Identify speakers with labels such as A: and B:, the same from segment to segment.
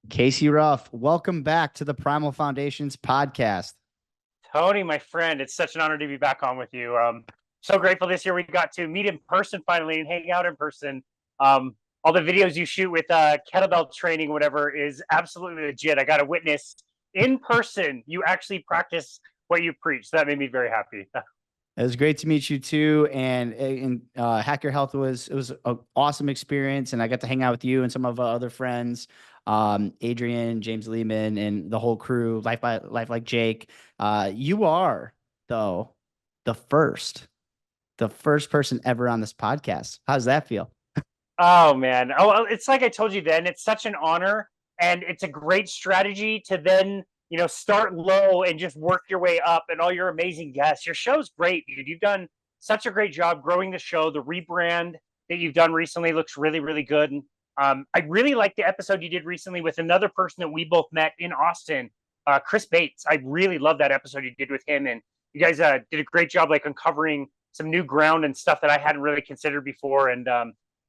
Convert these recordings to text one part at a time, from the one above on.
A: Casey Ruff, welcome back to the Primal Foundations podcast.
B: Tony, my friend, it's such an honor to be back on with you. So grateful this year we got to meet in person finally and hang out in person. All the videos you shoot with kettlebell training, whatever, is absolutely legit. I got to witness in person you actually practice what you preach. So that made me very happy.
A: It was great to meet you too, and Hack Your Health was an awesome experience, and I got to hang out with you and some of our other friends, Adrian, James Lehman, and the whole crew. Life like Jake. You are though the first person ever on this podcast. How does that feel?
B: Oh man. Oh, it's like I told you then, it's such an honor and it's a great strategy to then, start low and just work your way up and all your amazing guests. Your show's great, dude. You've done such a great job growing the show. The rebrand that you've done recently looks really, really good. And I really like the episode you did recently with another person that we both met in Austin, Chris Bates. I really love that episode you did with him. And you guys did a great job like uncovering some new ground and stuff that I hadn't really considered before. And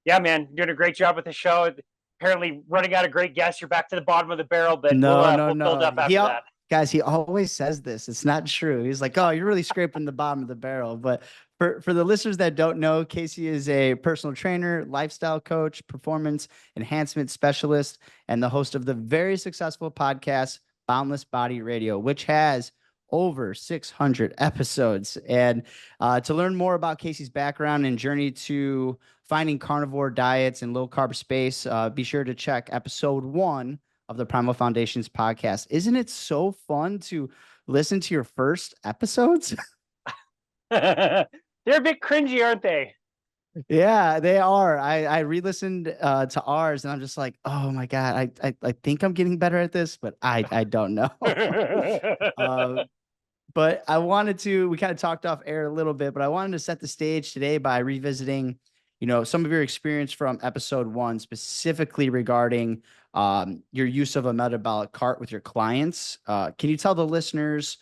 B: yeah, man, you're doing a great job with the show. Apparently running out of great guests. You're back to the bottom of the barrel, but we'll build up after that.
A: Guys, he always says this. It's not true. He's like, oh, you're really scraping the bottom of the barrel. But for the listeners that don't know, Casey is a personal trainer, lifestyle coach, performance enhancement specialist, and the host of the very successful podcast, Boundless Body Radio, which has over 600 episodes. And to learn more about Casey's background and journey to finding carnivore diets and low carb space, be sure to check episode 1 of the Primal Foundations podcast. Isn't it so fun to listen to your first episodes?
B: They're a bit cringy, aren't they?
A: Yeah, they are. I re-listened to ours and I'm just like, oh my God, I think I'm getting better at this, but I don't know. But we kind of talked off air a little bit, but I wanted to set the stage today by revisiting, some of your experience from episode 1, specifically regarding your use of a metabolic cart with your clients. Can you tell the listeners,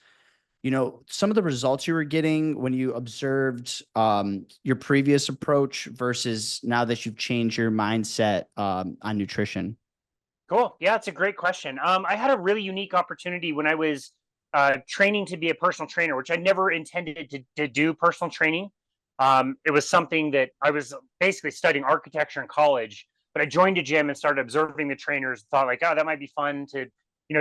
A: some of the results you were getting when you observed your previous approach versus now that you've changed your mindset on nutrition?
B: Cool. Yeah, it's a great question. I had a really unique opportunity when I was training to be a personal trainer, which I never intended to do personal training. It was something that I was basically studying architecture in college, but I joined a gym and started observing the trainers, thought like, oh, that might be fun to,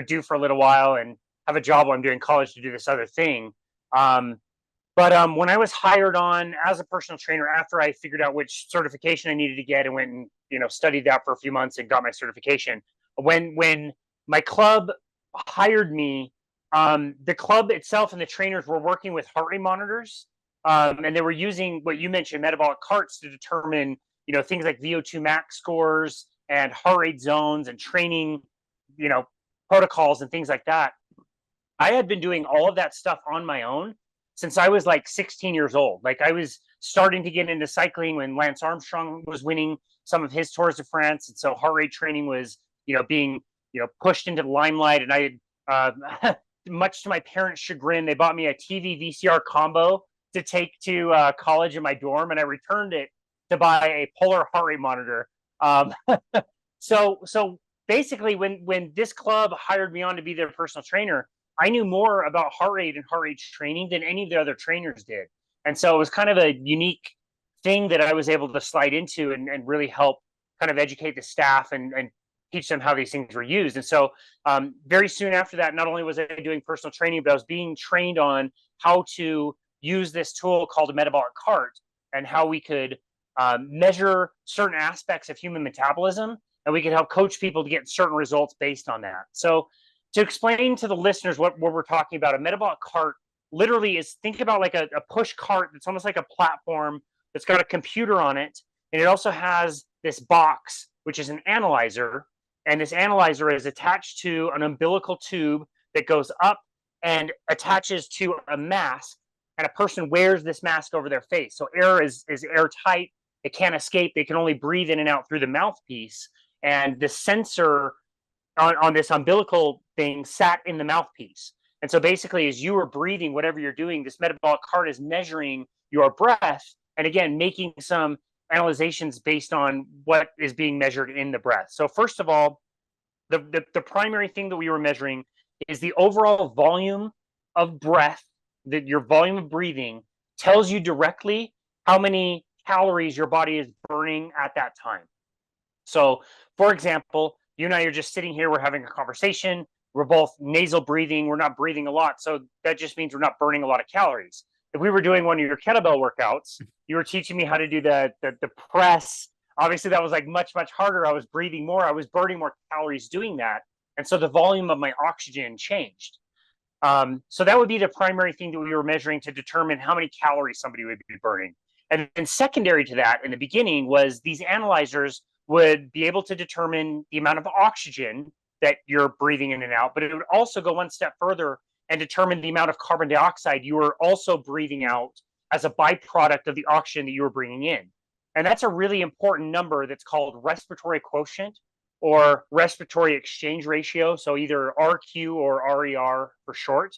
B: do for a little while and have a job while I'm doing college to do this other thing. But when I was hired on as a personal trainer, after I figured out which certification I needed to get and went and, studied that for a few months and got my certification, when my club hired me, the club itself and the trainers were working with heart rate monitors. And they were using what you mentioned, metabolic carts, to determine, things like VO2 max scores and heart rate zones and training, protocols and things like that. I had been doing all of that stuff on my own since I was like 16 years old. Like I was starting to get into cycling when Lance Armstrong was winning some of his Tours de France. And so heart rate training was, being, pushed into the limelight. And I had, much to my parents' chagrin, they bought me a TV VCR combo to take to college in my dorm, and I returned it to buy a polar heart rate monitor. So basically, when this club hired me on to be their personal trainer, I knew more about heart rate and heart rate training than any of the other trainers did. And so it was kind of a unique thing that I was able to slide into and really help kind of educate the staff and teach them how these things were used. And so very soon after that, not only was I doing personal training, but I was being trained on how to use this tool called a metabolic cart and how we could measure certain aspects of human metabolism, and we could help coach people to get certain results based on that. So to explain to the listeners what we're talking about, a metabolic cart literally is, think about like a push cart that's almost like a platform that's got a computer on it. And it also has this box, which is an analyzer. And this analyzer is attached to an umbilical tube that goes up and attaches to a mask. And a person wears this mask over their face. So air is airtight. It can't escape. They can only breathe in and out through the mouthpiece. And the sensor on this umbilical thing sat in the mouthpiece. And so basically, as you are breathing, whatever you're doing, this metabolic cart is measuring your breath. And again, making some analyzations based on what is being measured in the breath. So first of all, The primary thing that we were measuring is the overall volume of breath, that your volume of breathing tells you directly how many calories your body is burning at that time. So, for example, you and I are just sitting here, we're having a conversation, we're both nasal breathing, we're not breathing a lot. So that just means we're not burning a lot of calories. If we were doing one of your kettlebell workouts, you were teaching me how to do the press. Obviously, that was like much harder. I was breathing more, I was burning more calories doing that. And so the volume of my oxygen changed. So that would be the primary thing that we were measuring to determine how many calories somebody would be burning. And then secondary to that in the beginning was these analyzers would be able to determine the amount of oxygen that you're breathing in and out, but it would also go one step further and determine the amount of carbon dioxide you were also breathing out as a byproduct of the oxygen that you were bringing in. And that's a really important number that's called respiratory quotient or respiratory exchange ratio. So either RQ or RER for short.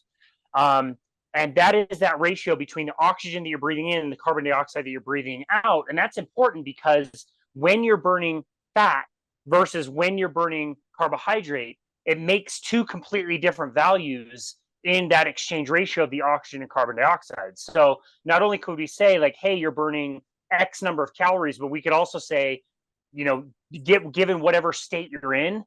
B: And that is that ratio between the oxygen that you're breathing in and the carbon dioxide that you're breathing out. And that's important because when you're burning fat versus when you're burning carbohydrate, it makes two completely different values in that exchange ratio of the oxygen and carbon dioxide. So not only could we say like, hey, you're burning X number of calories, but we could also say, you know, given whatever state you're in,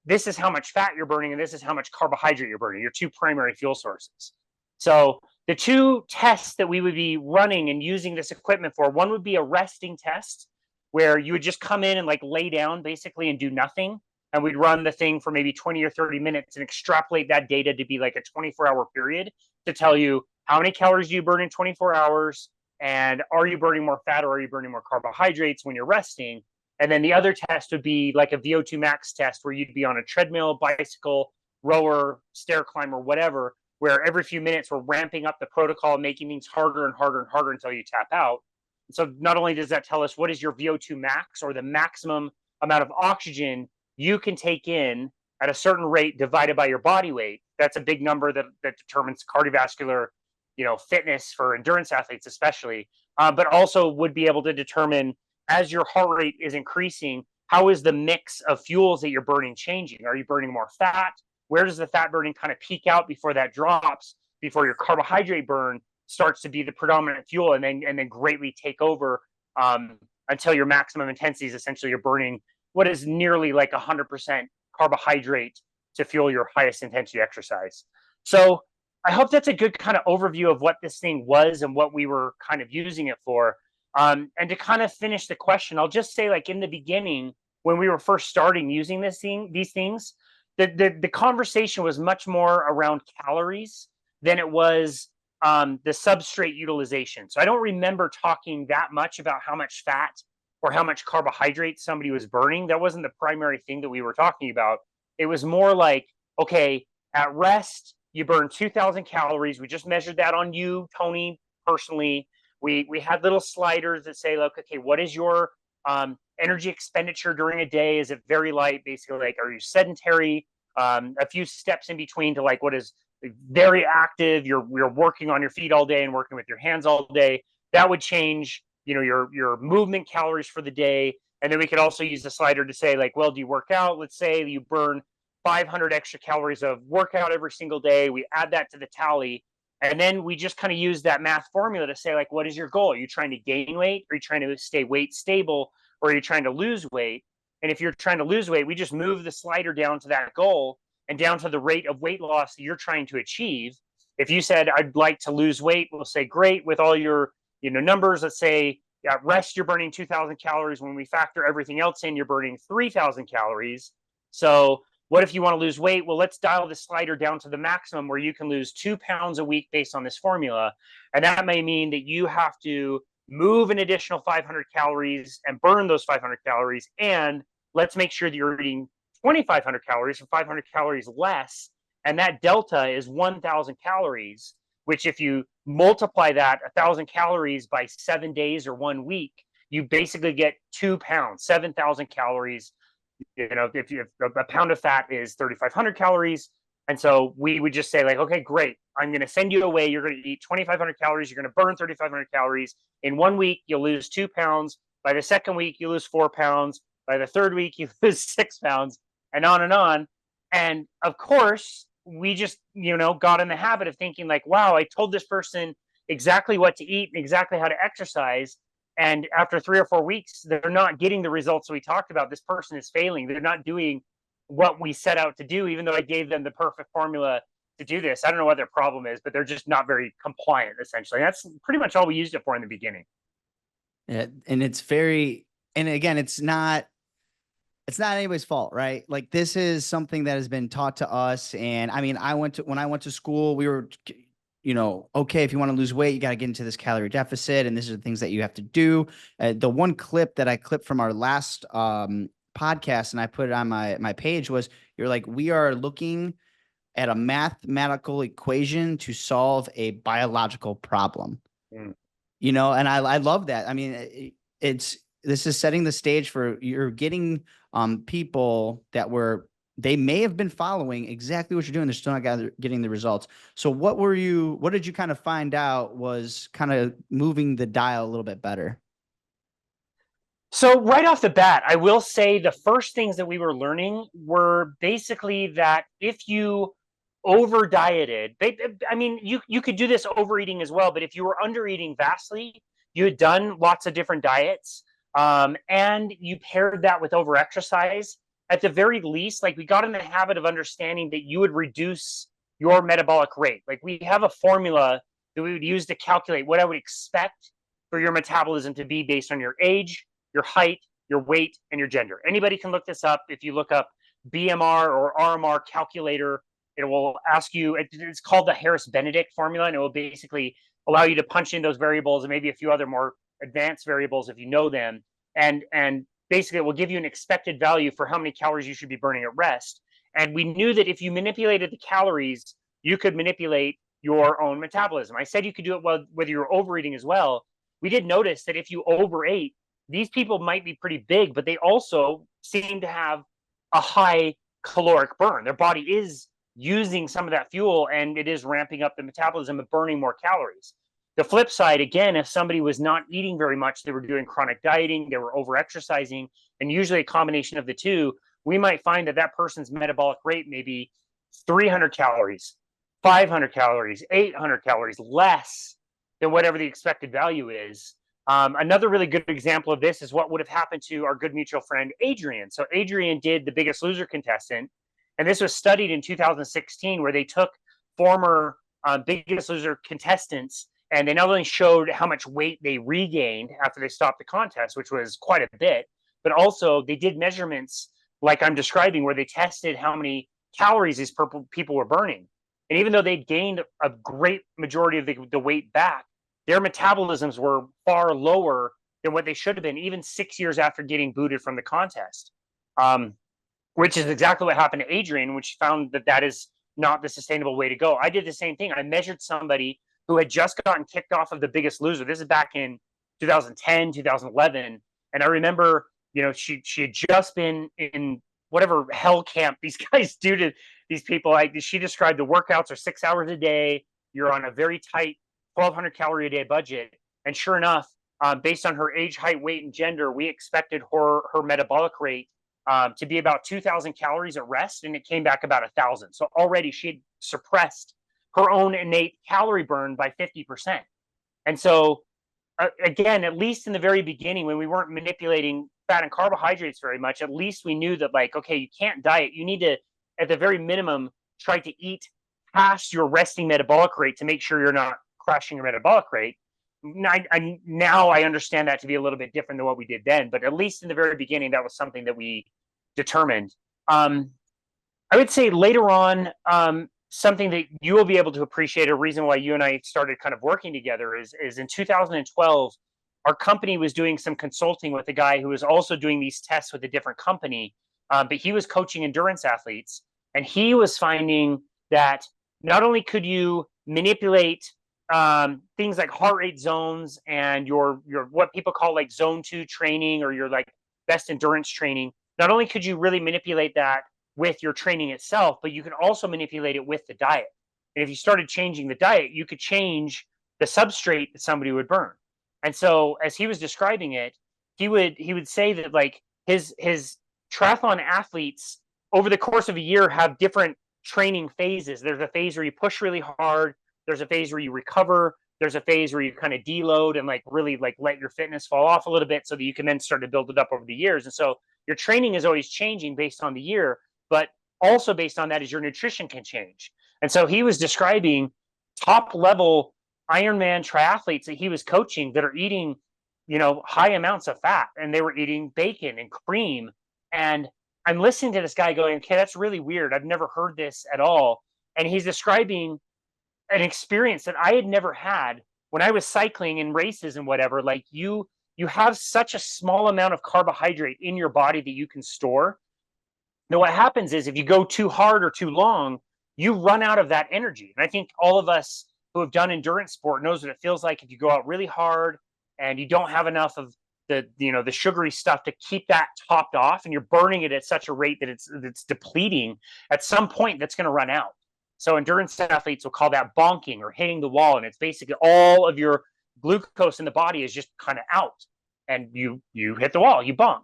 B: this is how much fat you're burning and this is how much carbohydrate you're burning, your two primary fuel sources. So the two tests that we would be running and using this equipment for, one would be a resting test where you would just come in and like lay down basically and do nothing. And we'd run the thing for maybe 20 or 30 minutes and extrapolate that data to be like a 24-hour period to tell you how many calories do you burn in 24 hours, and are you burning more fat or are you burning more carbohydrates when you're resting? And then the other test would be like a VO2 max test where you'd be on a treadmill, bicycle, rower, stair climber, whatever, where every few minutes we're ramping up the protocol, making things harder and harder and harder until you tap out. So not only does that tell us what is your VO2 max or the maximum amount of oxygen you can take in at a certain rate divided by your body weight. That's a big number that determines cardiovascular, fitness for endurance athletes especially, but also would be able to determine as your heart rate is increasing, how is the mix of fuels that you're burning changing? Are you burning more fat? Where does the fat burning kind of peak out before that drops, before your carbohydrate burn starts to be the predominant fuel and then greatly take over until your maximum intensity is essentially you're burning what is nearly like 100% carbohydrate to fuel your highest intensity exercise. So I hope that's a good kind of overview of what this thing was and what we were kind of using it for. And to kind of finish the question, I'll just say, like in the beginning, when we were first starting using these things, the conversation was much more around calories than it was the substrate utilization. So I don't remember talking that much about how much fat or how much carbohydrate somebody was burning. That wasn't the primary thing that we were talking about. It was more like, okay, at rest, you burn 2,000 calories. We just measured that on you, Tony, personally. We had little sliders that say, look, okay, what is your energy expenditure during a day? Is it very light? Basically, like, are you sedentary? A few steps in between to like what is very active. You're working on your feet all day and working with your hands all day. That would change, your movement calories for the day. And then we could also use the slider to say, like, well, do you work out? Let's say you burn 500 extra calories of workout every single day. We add that to the tally. And then we just kind of use that math formula to say, like, what is your goal? Are you trying to gain weight? Are you trying to stay weight stable? Or are you trying to lose weight? And if you're trying to lose weight, we just move the slider down to that goal and down to the rate of weight loss that you're trying to achieve. If you said, I'd like to lose weight, we'll say, great, with all your numbers. Let's say at rest, you're burning 2,000 calories. When we factor everything else in, you're burning 3,000 calories. So what if you want to lose weight? Well, let's dial the slider down to the maximum where you can lose 2 pounds a week based on this formula. And that may mean that you have to move an additional 500 calories and burn those 500 calories. And let's make sure that you're eating 2,500 calories or 500 calories less. And that delta is 1,000 calories, which if you multiply that 1,000 calories by 7 days or 1 week, you basically get 2 pounds, 7,000 calories. If a pound of fat is 3,500 calories. And so we would just say, like, okay, great. I'm going to send you away. You're going to eat 2,500 calories. You're going to burn 3,500 calories. In 1 week, you'll lose 2 pounds. By the second week, you lose 4 pounds. By the third week, you lose 6 pounds. and on and on. And of course, we just, got in the habit of thinking like, wow, I told this person exactly what to eat and exactly how to exercise. And after 3 or 4 weeks, they're not getting the results we talked about. This person is failing. They're not doing what we set out to do, even though I gave them the perfect formula to do this. I don't know what their problem is, but they're just not very compliant, essentially. That's pretty much all we used it for in the beginning.
A: Yeah, and and again, it's not anybody's fault, right? Like, this is something that has been taught to us. And I mean, when I went to school, we were, okay, if you want to lose weight, you got to get into this calorie deficit, and these are the things that you have to do. The one clip that I clipped from our last podcast, and I put it on my page, was, you're like, we are looking at a mathematical equation to solve a biological problem.
B: Mm.
A: And I love that. I mean, this is setting the stage for, you're getting people that they may have been following exactly what you're doing. They're still not getting the results. So what did you kind of find out was kind of moving the dial a little bit better?
B: So right off the bat, I will say the first things that we were learning were basically that if you over dieted, I mean, you could do this overeating as well, but if you were under eating vastly, you had done lots of different diets, and you paired that with over exercise, at the very least, like, we got in the habit of understanding that you would reduce your metabolic rate. Like, we have a formula that we would use to calculate what I would expect for your metabolism to be based on your age, your height, your weight, and your gender. Anybody can look this up. If you look up BMR or RMR calculator, it will ask you, it's called the Harris-Benedict formula, and it will basically allow you to punch in those variables and maybe a few other more advanced variables if you know them. And basically, it will give you an expected value for how many calories you should be burning at rest. And we knew that if you manipulated the calories, you could manipulate your own metabolism. I said you could do it whether you're overeating as well. We did notice that if you overate, these people might be pretty big, but they also seem to have a high caloric burn. Their body is using some of that fuel, and it is ramping up the metabolism and burning more calories. The flip side, again, if somebody was not eating very much, they were doing chronic dieting, they were over exercising, and usually a combination of the two, we might find that that person's metabolic rate may be 300 calories, 500 calories, 800 calories less than whatever the expected value is. Another really good example of this is what would have happened to our good mutual friend, Adrian. So Adrian did the Biggest Loser contestant, and this was studied in 2016, where they took former Biggest Loser contestants, and they not only showed how much weight they regained after they stopped the contest, which was quite a bit, but also they did measurements like I'm describing, where they tested how many calories these people were burning. And even though they'd gained a great majority of the weight back, their metabolisms were far lower than what they should have been, even 6 years after getting booted from the contest, which is exactly what happened to Adrian, which found that that is not the sustainable way to go. I did the same thing. I measured somebody who had just gotten kicked off of the Biggest Loser. This is back in 2010, 2011. And I remember, she had just been in whatever hell camp these guys do to these people. She described the workouts are 6 hours a day. You're on a very tight 1,200 calorie a day budget. And sure enough, based on her age, height, weight, and gender, we expected her metabolic rate to be about 2,000 calories at rest, and it came back about 1,000. So already she had suppressed her own innate calorie burn by 50%. And so, again, at least in the very beginning, when we weren't manipulating fat and carbohydrates very much, at least we knew that, like, okay, you can't diet. You need to, at the very minimum, try to eat past your resting metabolic rate to make sure you're not crashing your metabolic rate. Now I understand that to be a little bit different than what we did then, but at least in the very beginning, that was something that we determined. I would say later on, something that you will be able to appreciate, a reason why you and I started kind of working together is in 2012, our company was doing some consulting with a guy who was also doing these tests with a different company, but he was coaching endurance athletes, and he was finding that not only could you manipulate things like heart rate zones and your what people call like zone 2 training, or your like best endurance training, not only could you really manipulate that with your training itself, but you can also manipulate it with the diet. And if you started changing the diet, you could change the substrate that somebody would burn. And so, as he was describing it, he would say that, like, his triathlon athletes over the course of a year have different training phases. There's a phase where you push really hard. There's a phase where you recover. There's a phase where you kind of deload and like really like let your fitness fall off a little bit so that you can then start to build it up over the years. And so your training is always changing based on the year, but also based on that is your nutrition can change. And so he was describing top level Ironman triathletes that he was coaching that are eating, high amounts of fat, and they were eating bacon and cream. And I'm listening to this guy going, okay, that's really weird. I've never heard this at all. And he's describing an experience that I had never had when I was cycling in races and whatever. Like you have such a small amount of carbohydrate in your body that you can store. Now, what happens is if you go too hard or too long, you run out of that energy. And I think all of us who have done endurance sport knows what it feels like if you go out really hard and you don't have enough of the sugary stuff to keep that topped off, and you're burning it at such a rate that it's depleting. At some point, that's going to run out. So endurance athletes will call that bonking or hitting the wall, and it's basically all of your glucose in the body is just kind of out, and you hit the wall, you bonk.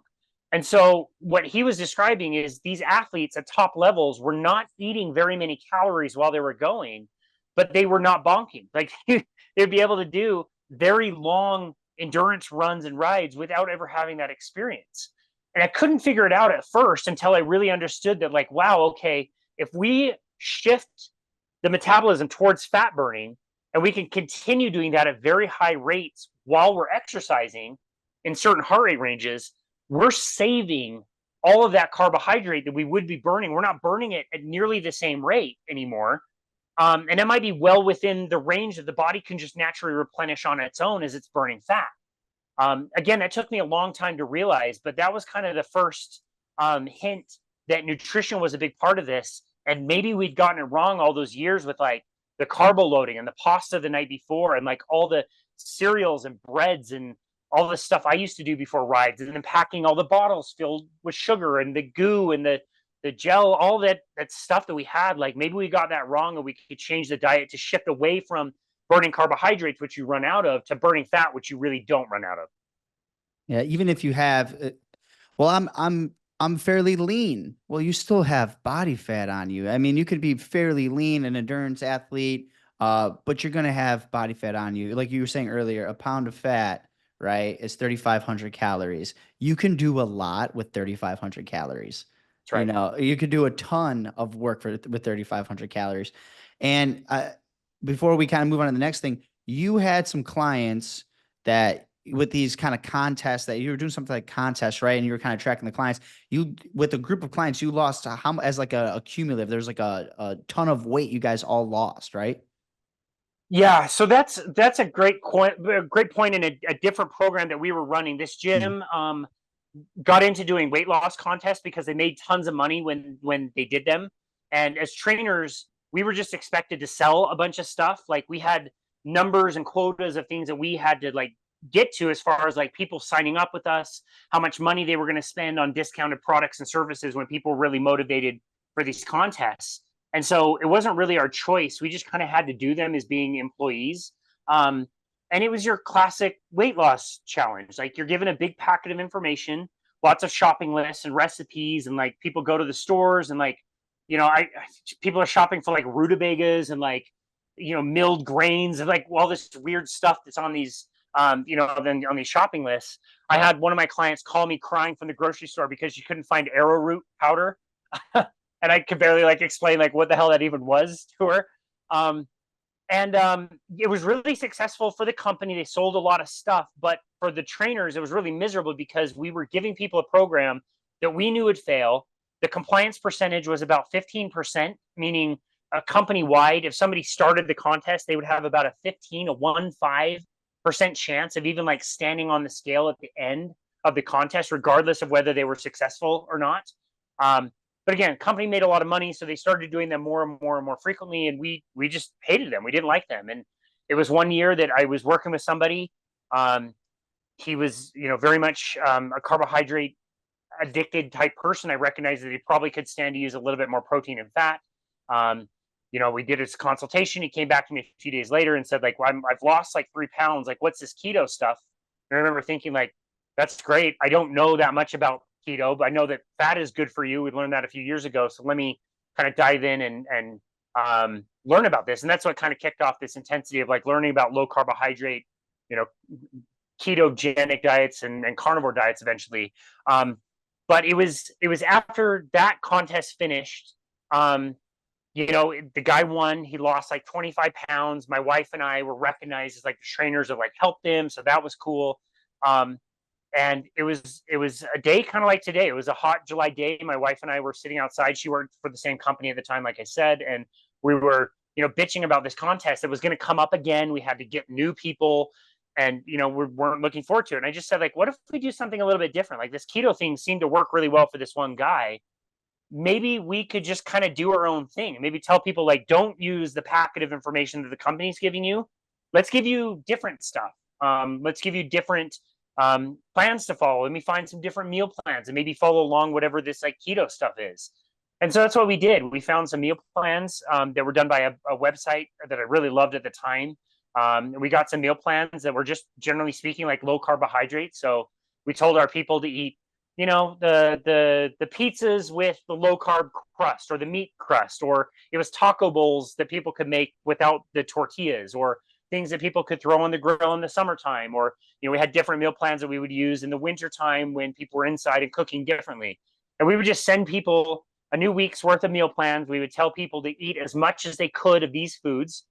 B: And so what he was describing is these athletes at top levels were not eating very many calories while they were going, but they were not bonking. Like they'd be able to do very long endurance runs and rides without ever having that experience. And I couldn't figure it out at first until I really understood that, like, wow, okay, if we shift the metabolism towards fat burning and we can continue doing that at very high rates while we're exercising in certain heart rate ranges, we're saving all of that carbohydrate that we would be burning. We're not burning it at nearly the same rate anymore. And it might be well within the range that the body can just naturally replenish on its own as it's burning fat. Again, that took me a long time to realize, but that was kind of the first hint that nutrition was a big part of this. And maybe we'd gotten it wrong all those years with like the carbo loading and the pasta the night before and like all the cereals and breads and all the stuff I used to do before rides, and then packing all the bottles filled with sugar and the goo and the gel, all that stuff that we had. Like maybe we got that wrong, and we could change the diet to shift away from burning carbohydrates, which you run out of, to burning fat, which you really don't run out of.
A: Yeah, even if you have, well, I'm fairly lean. Well, you still have body fat on you. I mean, you could be fairly lean, an endurance athlete, but you're gonna have body fat on you. Like you were saying earlier, a pound of fat, right, is 3,500 calories. You can do a lot with 3,500 calories.
B: That's right.
A: You could do a ton of work with 3,500 calories. And before we kind of move on to the next thing, you had some clients that with these kind of contests that you were doing something like contests, right? And you were kind of tracking the clients. You, with a group of clients, you lost how, as like a cumulative, there's like a ton of weight you guys all lost, right?
B: Yeah, so that's a great point in a different program that we were running. This gym got into doing weight loss contests because they made tons of money when they did them. And as trainers, we were just expected to sell a bunch of stuff. Like we had numbers and quotas of things that we had to like get to, as far as like people signing up with us, how much money they were going to spend on discounted products and services when people were really motivated for these contests. And so it wasn't really our choice. We just kind of had to do them as being employees. And it was your classic weight loss challenge. Like you're given a big packet of information, lots of shopping lists and recipes, and like people go to the stores and like, people are shopping for like rutabagas and like, milled grains and like all this weird stuff that's on these, then on these shopping lists. I had one of my clients call me crying from the grocery store because she couldn't find arrowroot powder. And I could barely like explain like what the hell that even was to her. It was really successful for the company. They sold a lot of stuff, but for the trainers, it was really miserable because we were giving people a program that we knew would fail. The compliance percentage was about 15%, meaning company-wide, if somebody started the contest, they would have about a 15% chance of even like standing on the scale at the end of the contest, regardless of whether they were successful or not. But again, company made a lot of money, so they started doing them more and more and more frequently, and we just hated them. We didn't like them. And it was one year that I was working with somebody. He was, very much a carbohydrate addicted type person. I recognized that he probably could stand to use a little bit more protein and fat. We did his consultation. He came back to me a few days later and said, like, well, I've lost like 3 pounds. Like, what's this keto stuff? And I remember thinking, like, that's great. I don't know that much about keto, but I know that fat is good for you. We learned that a few years ago. So let me kind of dive in and learn about this. And that's what kind of kicked off this intensity of like learning about low carbohydrate, you know, ketogenic diets and carnivore diets eventually. But it was after that contest finished. You know, the guy won. He lost like 25 pounds. My wife and I were recognized as like the trainers that like helped him, so that was cool. And it was a day kind of like today. It was a hot July day. My wife and I were sitting outside. She worked for the same company at the time, like I said, and we were, you know, bitching about this contest that was going to come up again. We had to get new people, and you know, we weren't looking forward to it. And I just said, like, what if we do something a little bit different? Like this keto thing seemed to work really well for this one guy. Maybe we could just kind of do our own thing. Maybe tell people like, don't use the packet of information that the company's giving you. Let's give you different stuff. Let's give you different plans to follow. Let me find some different meal plans and maybe follow along whatever this like keto stuff is. And so that's what we did. We found some meal plans that were done by a website that I really loved at the time. We got some meal plans that were just generally speaking like low carbohydrate. So we told our people to eat, you know, the pizzas with the low carb crust or the meat crust, or it was taco bowls that people could make without the tortillas, or things that people could throw on the grill in the summertime. Or, you know, we had different meal plans that we would use in the wintertime when people were inside and cooking differently. And we would just send people a new week's worth of meal plans. We would tell people to eat as much as they could of these foods.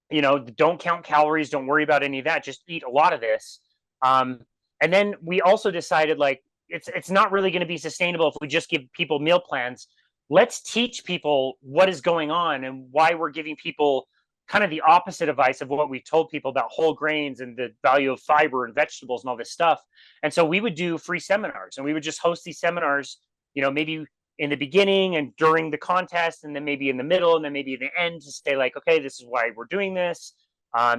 B: You know, don't count calories, don't worry about any of that, just eat a lot of this. And then we also decided like, it's not really going to be sustainable if we just give people meal plans. Let's teach people what is going on and why we're giving people kind of the opposite advice of what we told people about whole grains and the value of fiber and vegetables and all this stuff. And so we would do free seminars, and we would just host these seminars, you know, maybe in the beginning and during the contest, and then maybe in the middle, and then maybe in the end, to say like, okay, this is why we're doing this.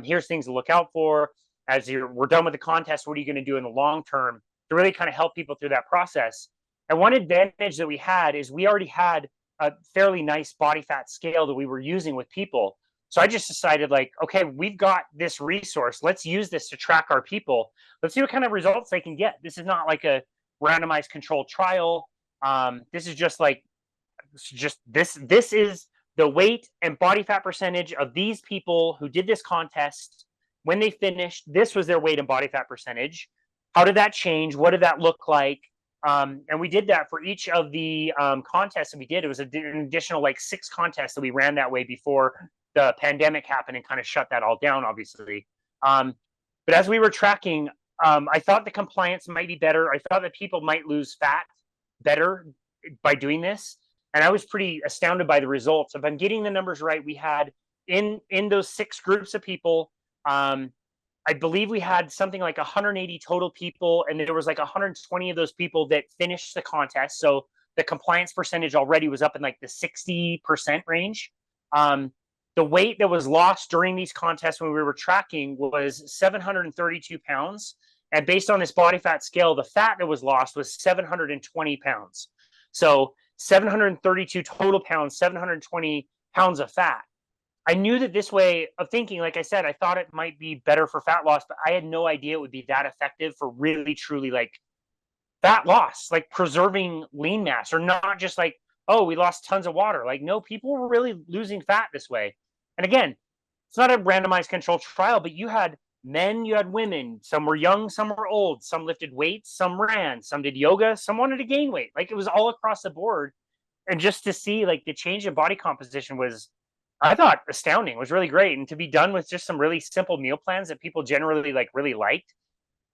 B: Here's things to look out for. As we're done with the contest, what are you going to do in the long term to really kind of help people through that process? And one advantage that we had is we already had a fairly nice body fat scale that we were using with people. So I just decided like, okay, we've got this resource. Let's use this to track our people. Let's see what kind of results they can get. This is not like a randomized controlled trial. This is just like, this is the weight and body fat percentage of these people who did this contest. When they finished, this was their weight and body fat percentage. How did that change? What did that look like? And we did that for each of the contests that we did. It was an additional like 6 contests that we ran that way before the pandemic happened and kind of shut that all down, obviously. But as we were tracking, I thought the compliance might be better. I thought that people might lose fat better by doing this. And I was pretty astounded by the results. If I'm getting the numbers right, we had in those 6 groups of people, I believe we had something like 180 total people, and there was like 120 of those people that finished the contest. So the compliance percentage already was up in like the 60% range. The weight that was lost during these contests when we were tracking was 732 pounds. And based on this body fat scale, the fat that was lost was 720 pounds. So 732 total pounds, 720 pounds of fat. I knew that this way of thinking, like I said, I thought it might be better for fat loss, but I had no idea it would be that effective for really, truly like fat loss, like preserving lean mass, or not just like, oh, we lost tons of water. Like, no, people were really losing fat this way. And again, it's not a randomized controlled trial, but you had men, you had women, some were young, some were old, some lifted weights, some ran, some did yoga, some wanted to gain weight. Like, it was all across the board. And just to see like the change in body composition was, I thought, astounding. It was really great. And to be done with just some really simple meal plans that people generally like really liked,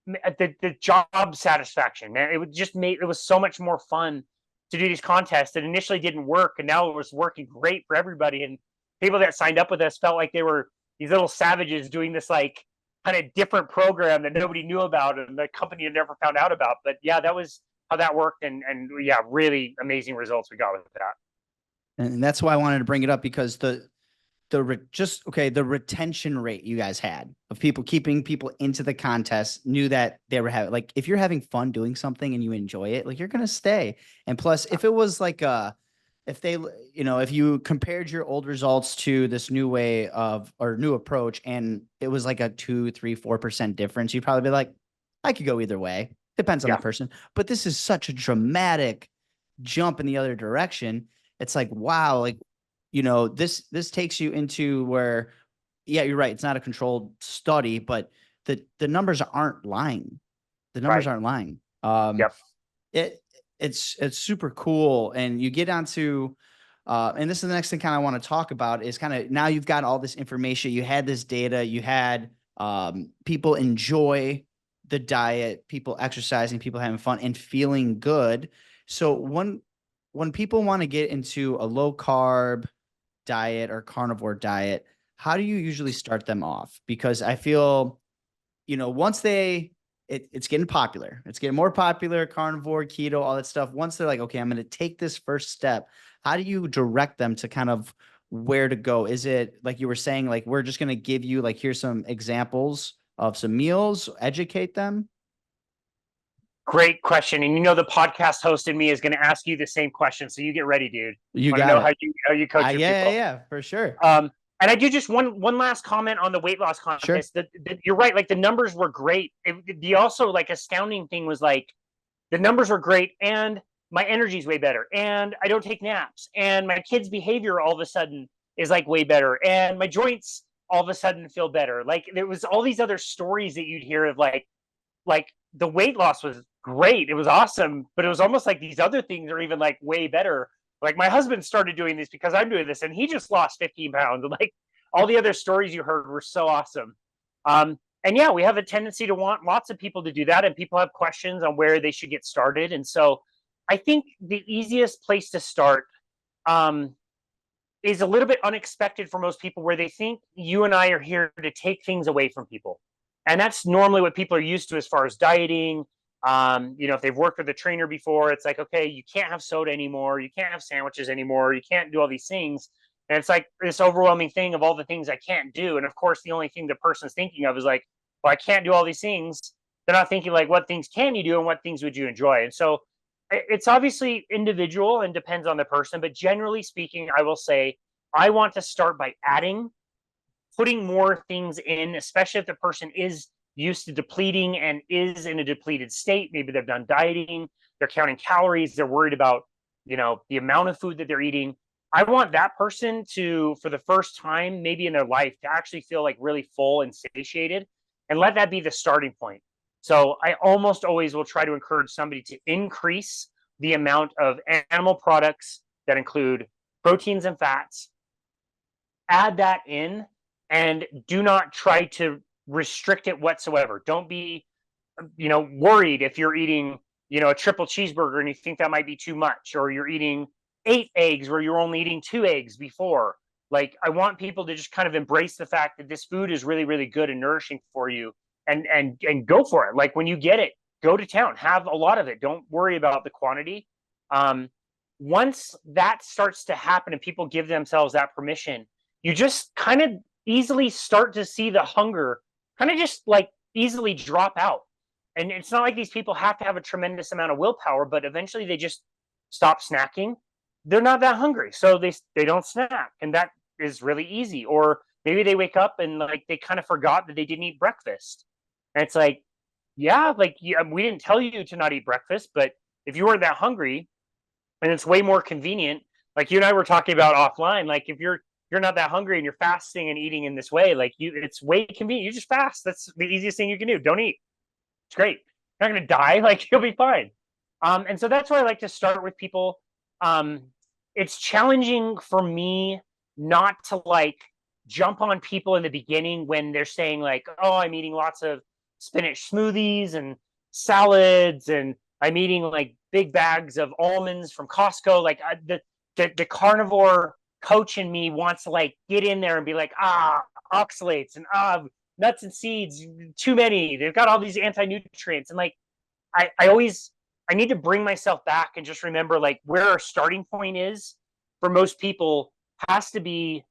B: the job satisfaction, man, it would just make, it was so much more fun to do these contests that initially didn't work, and now it was working great for everybody. And people that signed up with us felt like they were these little savages doing this like kind of different program that nobody knew about and the company had never found out about. But yeah, that was how that worked. And yeah, really amazing results we got with that.
A: And that's why I wanted to bring it up, because the retention rate you guys had of people, keeping people into the contest, knew that they were having, like, if you're having fun doing something and you enjoy it, like, you're going to stay. And plus, if it was like if they, you know, if you compared your old results to this new way of, or new approach, and it was like a 2, 3, 4% difference, you'd probably be like, I could go either way. Depends on the
B: Yeah.
A: person. But this is such a dramatic jump in the other direction. It's like, wow, like, this takes you into where, yeah, you're right. It's not a controlled study, but the numbers aren't lying. The numbers
B: Right.
A: aren't lying.
B: Yep.
A: It's super cool. And you get onto, and this is the next thing kind of I want to talk about is kind of now you've got all this information, you had this data, you had people enjoy the diet, people exercising, people having fun and feeling good. So when people want to get into a low carb diet or carnivore diet, how do you usually start them off? Because I feel, once it's getting popular, it's getting more popular, carnivore, keto, all that stuff. Once they're like, okay, I'm going to take this first step, how do you direct them to kind of where to go? Is it like you were saying, like, we're just going to give you like, here's some examples of some meals, educate them?
B: Great question. And the podcast host in me is going to ask you the same question. So you get ready, dude.
A: You
B: Want to
A: got
B: know
A: it.
B: how you coach your people.
A: Yeah, for sure.
B: And I do just one last comment on the weight loss contest.
A: Sure.
B: You're right. Like the numbers were great. The also like astounding thing was like the numbers were great and my energy's way better and I don't take naps and my kids' behavior all of a sudden is like way better and my joints all of a sudden feel better. Like there was all these other stories that you'd hear of like the weight loss was great. It was awesome, but it was almost like these other things are even like way better. Like my husband started doing this because I'm doing this and he just lost 15 pounds. And like all the other stories you heard were so awesome. And yeah, we have a tendency to want lots of people to do that and people have questions on where they should get started. And so I think the easiest place to start is a little bit unexpected for most people where they think you and I are here to take things away from people. And that's normally what people are used to as far as dieting. If they've worked with a trainer before, it's like, okay, you can't have soda anymore. You can't have sandwiches anymore. You can't do all these things. And it's like this overwhelming thing of all the things I can't do. And of course, the only thing the person's thinking of is like, well, I can't do all these things. They're not thinking like, what things can you do and what things would you enjoy? And so it's obviously individual and depends on the person. But generally speaking, I will say, I want to start by putting more things in, especially if the person is used to depleting and is in a depleted state. Maybe they've done dieting, they're counting calories, they're worried about, the amount of food that they're eating. I want that person to, for the first time, maybe in their life, to actually feel like really full and satiated and let that be the starting point. So I almost always will try to encourage somebody to increase the amount of animal products that include proteins and fats, add that in, and do not try to restrict it whatsoever. Don't be, worried if you're eating, a triple cheeseburger and you think that might be too much, or you're eating 8 eggs where you're only eating 2 eggs before. Like, I want people to just kind of embrace the fact that this food is really, really good and nourishing for you, and go for it. Like when you get it, go to town, have a lot of it. Don't worry about the quantity. Once that starts to happen and people give themselves that permission, you just kind of easily start to see the hunger kind of just like easily drop out. And it's not like these people have to have a tremendous amount of willpower, but eventually they just stop snacking. They're not that hungry, so they don't snack, and that is really easy. Or maybe they wake up and like they kind of forgot that they didn't eat breakfast, and it's like, yeah, like we didn't tell you to not eat breakfast, but if you weren't that hungry, and it's way more convenient. Like you and I were talking about offline, like if you're not that hungry and you're fasting and eating in this way, like it's way convenient. You just fast. That's the easiest thing you can do. Don't eat. It's great. You're not going to die. Like you'll be fine. And so that's where I like to start with people. It's challenging for me not to like jump on people in the beginning when they're saying like, oh, I'm eating lots of spinach smoothies and salads, and I'm eating like big bags of almonds from Costco. Like the carnivore coach in me wants to like get in there and be like, oxalates and nuts and seeds, too many. They've got all these anti-nutrients. And like, I need to bring myself back and just remember like where our starting point is for most people has to be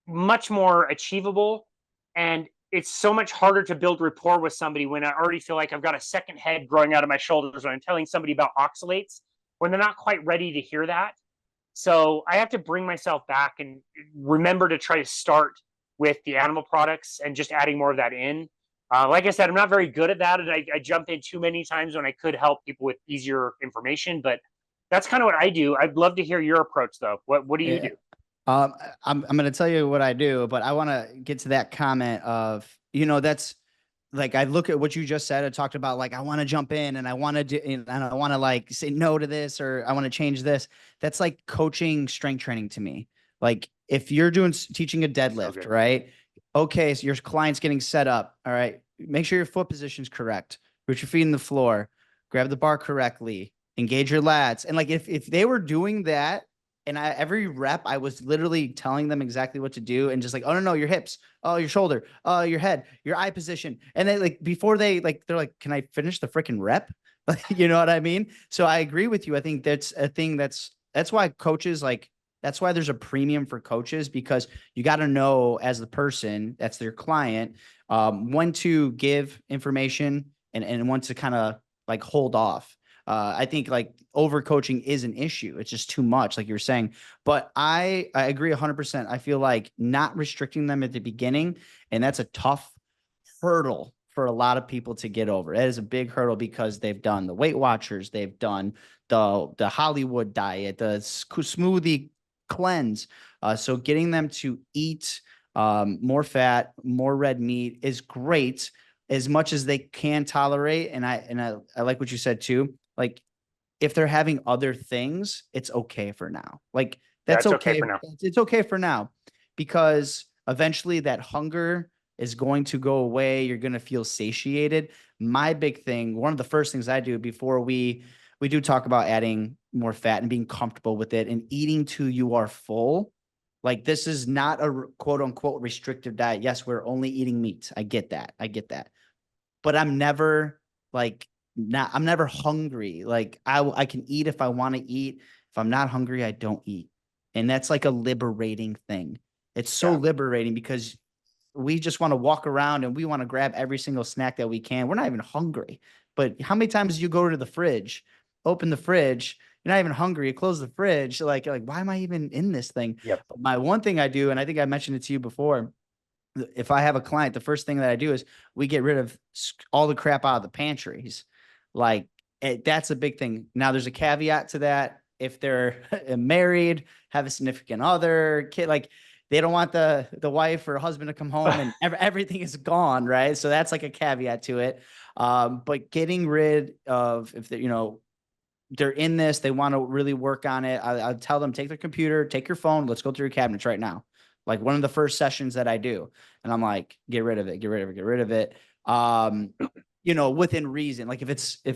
B: much more achievable. And it's so much harder to build rapport with somebody when I already feel like I've got a second head growing out of my shoulders when I'm telling somebody about oxalates, when they're not quite ready to hear that. So I have to bring myself back and remember to try to start with the animal products and just adding more of that in. Like I said, I'm not very good at that, and I jump in too many times when I could help people with easier information. But that's kind of what I do. I'd love to hear your approach, though. What do you
A: Yeah.
B: do?
A: I'm going to tell you what I do, but I want to get to that comment of, that's like, I look at what you just said. I talked about like, I want to jump in and I want to do, and I want to like say no to this, or I want to change this. That's like coaching strength training to me. Like if you're teaching a
B: So
A: deadlift,
B: good.
A: right? Okay. So your client's getting set up. All right. Make sure your foot position's correct. Put your feet in the floor, grab the bar correctly, engage your lats. And like, if they were doing that, and every rep, I was literally telling them exactly what to do, and just like, oh no, your hips, oh your shoulder, oh your head, your eye position, and then like before they're like, can I finish the freaking rep? You know what I mean? So I agree with you. I think that's a thing that's why coaches like that's why there's a premium for coaches, because you got to know as the person that's their client, when to give information and when to kind of like hold off. I think like over coaching is an issue. It's just too much, like you were saying. But I agree 100%. I feel like not restricting them at the beginning, and that's a tough hurdle for a lot of people to get over. That is a big hurdle because they've done the Weight Watchers, they've done the Hollywood diet, the smoothie cleanse. So getting them to eat more fat, more red meat is great as much as they can tolerate. And I like what you said too. Like if they're having other things, it's okay for now. Like
B: Yeah,
A: that's
B: it's okay
A: okay.
B: for now.
A: It's okay for now, because eventually that hunger is going to go away. You're going to feel satiated. My big thing, one of the first things I do before we do talk about adding more fat and being comfortable with it and eating till you are full. Like this is not a quote unquote restrictive diet. Yes, we're only eating meat. I get that. I get that. But I'm never like not I'm never hungry. Like I can eat if I want to eat. If I'm not hungry, I don't eat. And that's like a liberating thing. It's so
B: Yeah,
A: liberating because we just want to walk around and we want to grab every single snack that we can. We're not even hungry. But how many times do you go to the fridge, open the fridge, you're not even hungry, you close the fridge, like why am I even in this thing?
B: yep.
A: But my one thing I do, and I think I mentioned it to you before, if I have a client, the first thing that I do is we get rid of all the crap out of the pantries. Like that's a big thing. Now there's a caveat to that. If they're married, have a significant other, kid, like they don't want the wife or husband to come home and everything is gone, right? So that's like a caveat to it. But getting rid of if they, they're in this, they want to really work on it. I tell them, take their computer, take your phone, let's go through your cabinets right now. Like one of the first sessions that I do. And I'm like, get rid of it, get rid of it, get rid of it. Um, within reason. Like if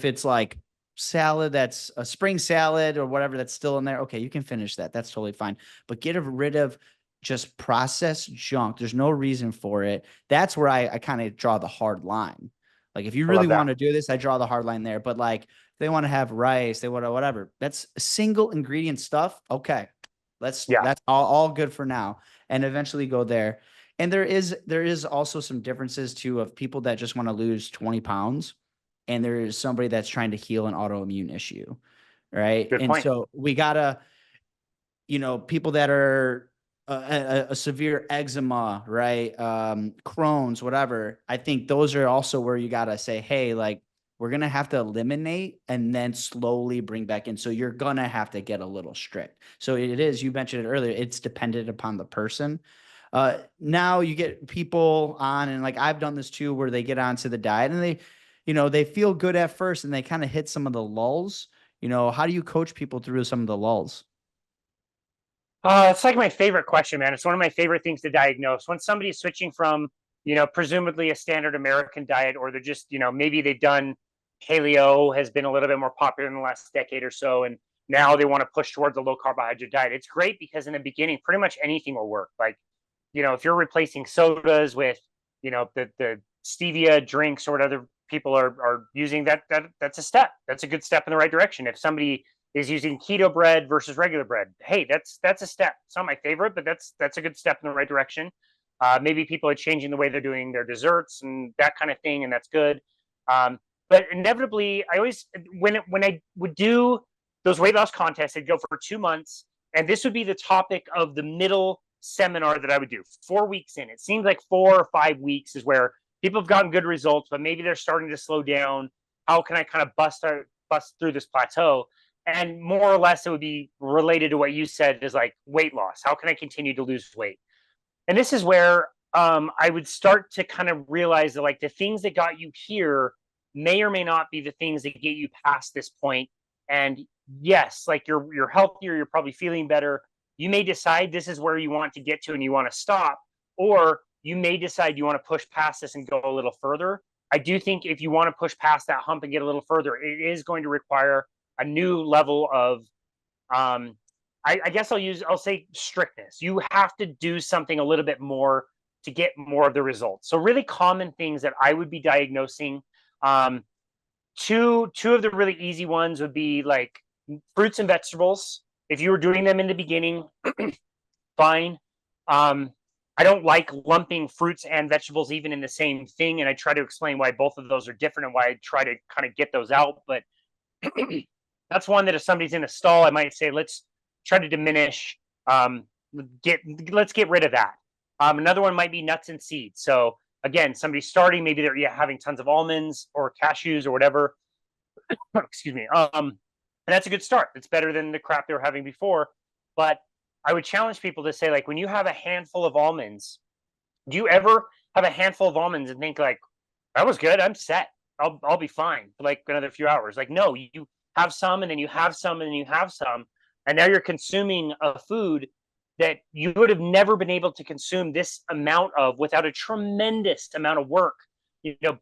A: it's like salad, that's a spring salad or whatever that's still in there. Okay, you can finish that. That's totally fine. But get rid of just processed junk. There's no reason for it. That's where I kind of draw the hard line. Like if you
B: I
A: really
B: love that.
A: want to do this, I draw the hard line there. But like they want to have rice, they want to whatever. That's single ingredient stuff. Okay.
B: Yeah.
A: That's all good for now. And eventually go there. And there is also some differences too of people that just want to lose 20 pounds. And there is somebody that's trying to heal an autoimmune issue. Right.
B: Good
A: And
B: point.
A: so we gotta, people that are a severe eczema, right? Crohn's, whatever. I think those are also where you got to say, hey, like, we're going to have to eliminate and then slowly bring back in. So you're going to have to get a little strict. So it is, you mentioned it earlier, it's dependent upon the person. Now you get people on, and like I've done this too, where they get onto the diet and they feel good at first and they kind of hit some of the lulls. How do you coach people through some of the lulls?
B: It's like my favorite question, man. It's one of my favorite things to diagnose when somebody's switching from, presumably a standard American diet, or they're just, maybe they've done paleo has been a little bit more popular in the last decade or so, and now they want to push towards a low carbohydrate diet. It's great because in the beginning, pretty much anything will work. Like, if you're replacing sodas with, the stevia drinks or what other people are using, that's a step. That's a good step in the right direction. If somebody is using keto bread versus regular bread, hey, that's a step. It's not my favorite, but that's a good step in the right direction. Maybe people are changing the way they're doing their desserts and that kind of thing, and that's good. But inevitably, I always when I would do those weight loss contests, I'd go for 2 months, and this would be the topic of the middle seminar that I would do. 4 weeks in, it seems like 4 or 5 weeks is where people have gotten good results, but maybe they're starting to slow down. How can I kind of bust through this plateau? And more or less, it would be related to what you said, is like weight loss. How can I continue to lose weight? And this is where I would start to kind of realize that, like, the things that got you here may or may not be the things that get you past this point. And yes, like, you're healthier, you're probably feeling better. You may decide this is where you want to get to and you want to stop, or you may decide you want to push past this and go a little further. I do think if you want to push past that hump and get a little further, it is going to require a new level of um, I guess I'll say strictness. You have to do something a little bit more to get more of the results. So really common things that I would be diagnosing. Um, two of the really easy ones would be like fruits and vegetables. If you were doing them in the beginning, fine. I don't like lumping fruits and vegetables even in the same thing, and I try to explain why both of those are different and why I try to kind of get those out. But that's one that if somebody's in a stall, I might say, let's try to diminish, let's get rid of that. Another one might be nuts and seeds. So again, somebody's starting, maybe they're having tons of almonds or cashews or whatever. Excuse me. And that's a good start. It's better than the crap they were having before. But I would challenge people to say, like, when you have a handful of almonds, do you ever have a handful of almonds and think like, that was good, I'm set, I'll be fine for like another few hours? Like, no, you have some, and then you have some, and then you have some, and now you're consuming a food that you would have never been able to consume this amount of without a tremendous amount of work,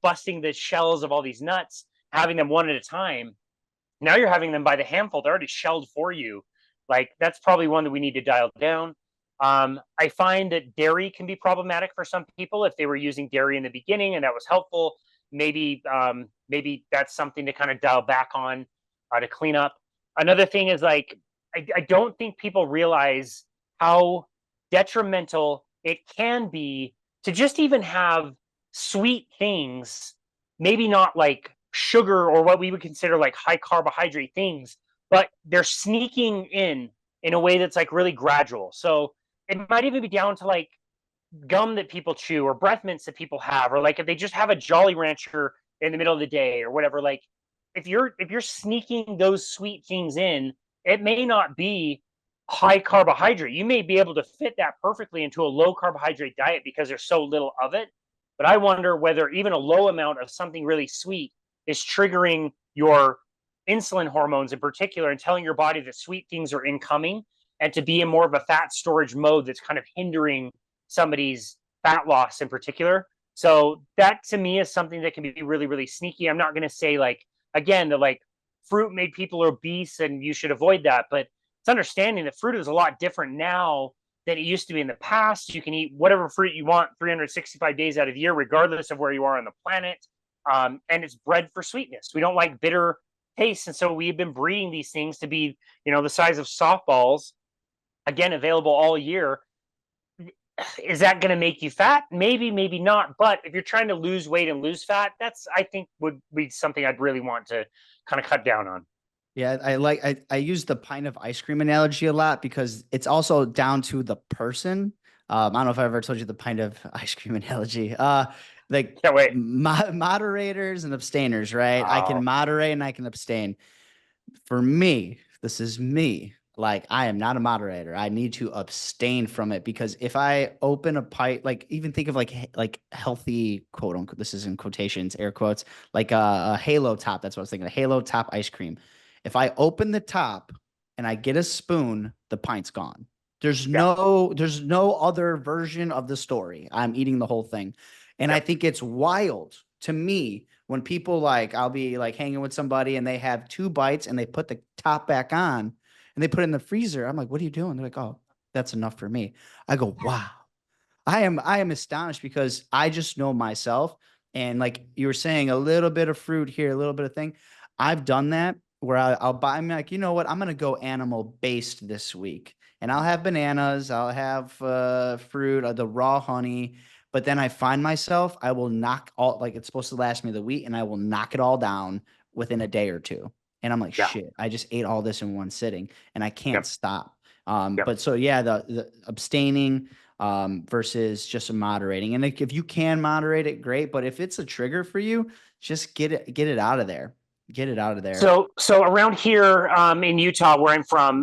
B: busting the shells of all these nuts, having them one at a time. Now you're having them by the handful. They're already shelled for you. Like, that's probably one that we need to dial down. I find that dairy can be problematic for some people. If they were using dairy in the beginning and that was helpful, maybe that's something to kind of dial back on, to clean up. Another thing is, like, I don't think people realize how detrimental it can be to just even have sweet things, maybe not like sugar or what we would consider like high carbohydrate things, but they're sneaking in a way that's like really gradual. So it might even be down to like gum that people chew or breath mints that people have, or like if they just have a Jolly Rancher in the middle of the day or whatever. Like, if you're sneaking those sweet things in, it may not be high carbohydrate. You may be able to fit that perfectly into a low carbohydrate diet because there's so little of it. But I wonder whether even a low amount of something really sweet is triggering your insulin hormones in particular and telling your body that sweet things are incoming, and to be in more of a fat storage mode that's kind of hindering somebody's fat loss in particular. So that to me is something that can be really, really sneaky. I'm not going to say, like, again, that like fruit made people obese and you should avoid that, but it's understanding that fruit is a lot different now than it used to be in the past. You can eat whatever fruit you want 365 days out of the year, regardless of where you are on the planet. And it's bred for sweetness. We don't like bitter taste. And so we've been breeding these things to be, the size of softballs, again, available all year. Is that going to make you fat? Maybe, maybe not. But if you're trying to lose weight and lose fat, that's, I think, would be something I'd really want to kind of cut down on.
A: Yeah, I use the pint of ice cream analogy a lot because it's also down to the person. I don't know if I ever told you the pint of ice cream analogy. Like,
B: Can't wait.
A: Moderators and abstainers, right? I can moderate and I can abstain. For me, this is me. Like, I am not a moderator. I need to abstain from it because if I open a pipe, like, even think of like healthy, quote unquote, this is in quotations, air quotes, like a halo top. That's what I was thinking, a halo top ice cream. If I open the top and I get a spoon, the pint's gone. There's no other version of the story. I'm eating the whole thing. And I think it's wild to me when people, like, I'll be like hanging with somebody and they have 2 bites and they put the top back on and they put it in the freezer. I'm like, what are you doing? They're like, oh, that's enough for me. I go, wow. I am astonished because I just know myself. And like you were saying, a little bit of fruit here, a little bit of thing. I've done that where I'll buy, I'm like, you know what? I'm going to go animal based this week. And I'll have bananas, I'll have fruit, the raw honey. But then I find myself, I will knock all, like, it's supposed to last me the week, and I will knock it all down within a day or two. And I'm like, shit, I just ate all this in one sitting and I can't stop.
B: Yep.
A: But so yeah, the abstaining versus just moderating. And if you can moderate it, great. But if it's a trigger for you, just get it out of there. Get it out of there.
B: So around here in Utah, where I'm from,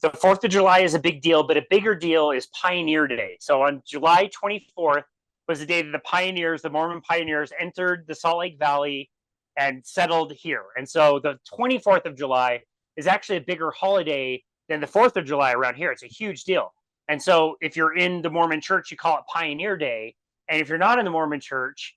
B: the 4th of July is a big deal, but a bigger deal is Pioneer Day. So on July 24th was the day that the pioneers, the Mormon pioneers, entered the Salt Lake Valley and settled here. And so the 24th of July is actually a bigger holiday than the 4th of July around here. It's a huge deal. And so if you're in the Mormon church, you call it Pioneer Day. And if you're not in the Mormon church,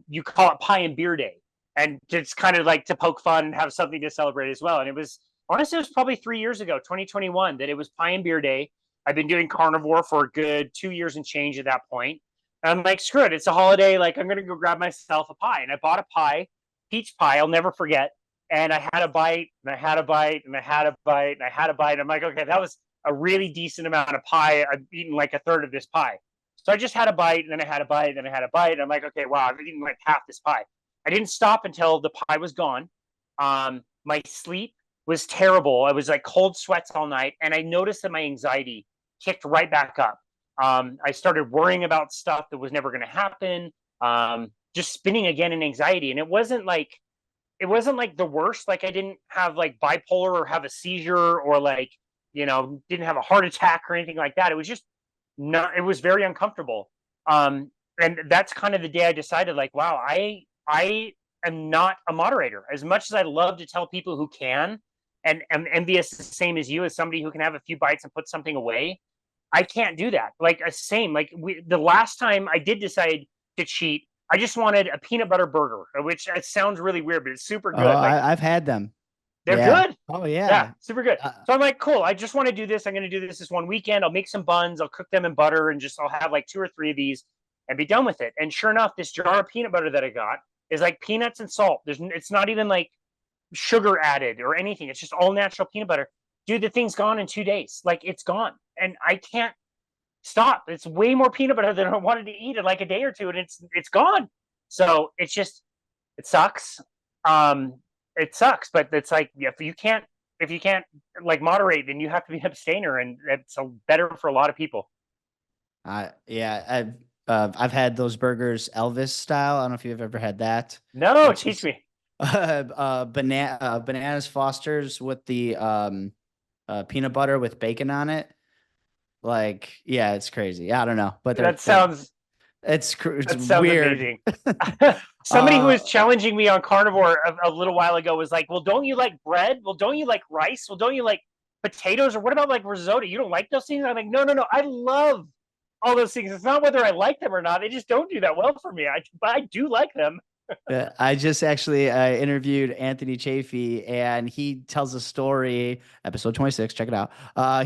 B: you call it Pie and Beer Day. And just kind of like to poke fun and have something to celebrate as well. And it was, honestly, it was probably 3 years ago, 2021, that it was Pie and Beer Day. I've been doing carnivore for a good 2 years and change at that point. And I'm like, screw it, it's a holiday. Like, I'm going to go grab myself a pie. And I bought a pie, peach pie, I'll never forget. And I had a bite, and I had a bite, and I had a bite, and I had a bite. I'm like, okay, that was a really decent amount of pie. I've eaten like a third of this pie. So I just had a bite, and then I had a bite, and then I had a bite. And I'm like, okay, wow, I've eaten like half this pie. I didn't stop until the pie was gone. My sleep was terrible. I was like cold sweats all night. And I noticed that my anxiety kicked right back up. I started worrying about stuff that was never going to happen. Just spinning again in anxiety. And it wasn't like the worst. Like I didn't have like bipolar or have a seizure or like, didn't have a heart attack or anything like that. It was just not, it was very uncomfortable. And that's kind of the day I decided like, wow, I am not a moderator. As much as I love to tell people who can, and am envious the same as you, as somebody who can have a few bites and put something away, I can't do that. Like same, like the last time I did decide to cheat, I just wanted a peanut butter burger, which it sounds really weird, but it's super good.
A: Oh,
B: Like
A: I've had them.
B: they're
A: Yeah.
B: good.
A: Oh
B: Yeah,
A: yeah.
B: super good. So I'm like, cool. I just want to do this. I'm going to do this one weekend. I'll make some buns. I'll cook them in butter and I'll have like 2 or 3 of these and be done with it. And sure enough, this jar of peanut butter that I got is like peanuts and salt. It's not even like sugar added or anything. It's just all natural peanut butter. Dude, the thing's gone in 2 days. Like it's gone. And I can't stop. It's way more peanut butter than I wanted to eat in like a day or two. And it's gone. So it's just, it sucks. It sucks, but it's like, if you can't like moderate, then you have to be an abstainer, and it's better for a lot of people.
A: Yeah, I've had those burgers Elvis style. I don't know if you've ever had that.
B: No, teach me.
A: Bananas Foster's with the peanut butter with bacon on it. Like, yeah, it's crazy. I don't know, but
B: That sounds
A: it's weird.
B: amazing. Somebody who was challenging me on carnivore a little while ago was like, well, don't you like bread? Well, don't you like rice? Well, don't you like potatoes? Or what about like risotto? You don't like those things? I'm like, no. I love all those things. It's not whether I like them or not. They just don't do that well for me. But I do like them.
A: I just actually interviewed Anthony Chafee, and he tells a story, episode 26, check it out.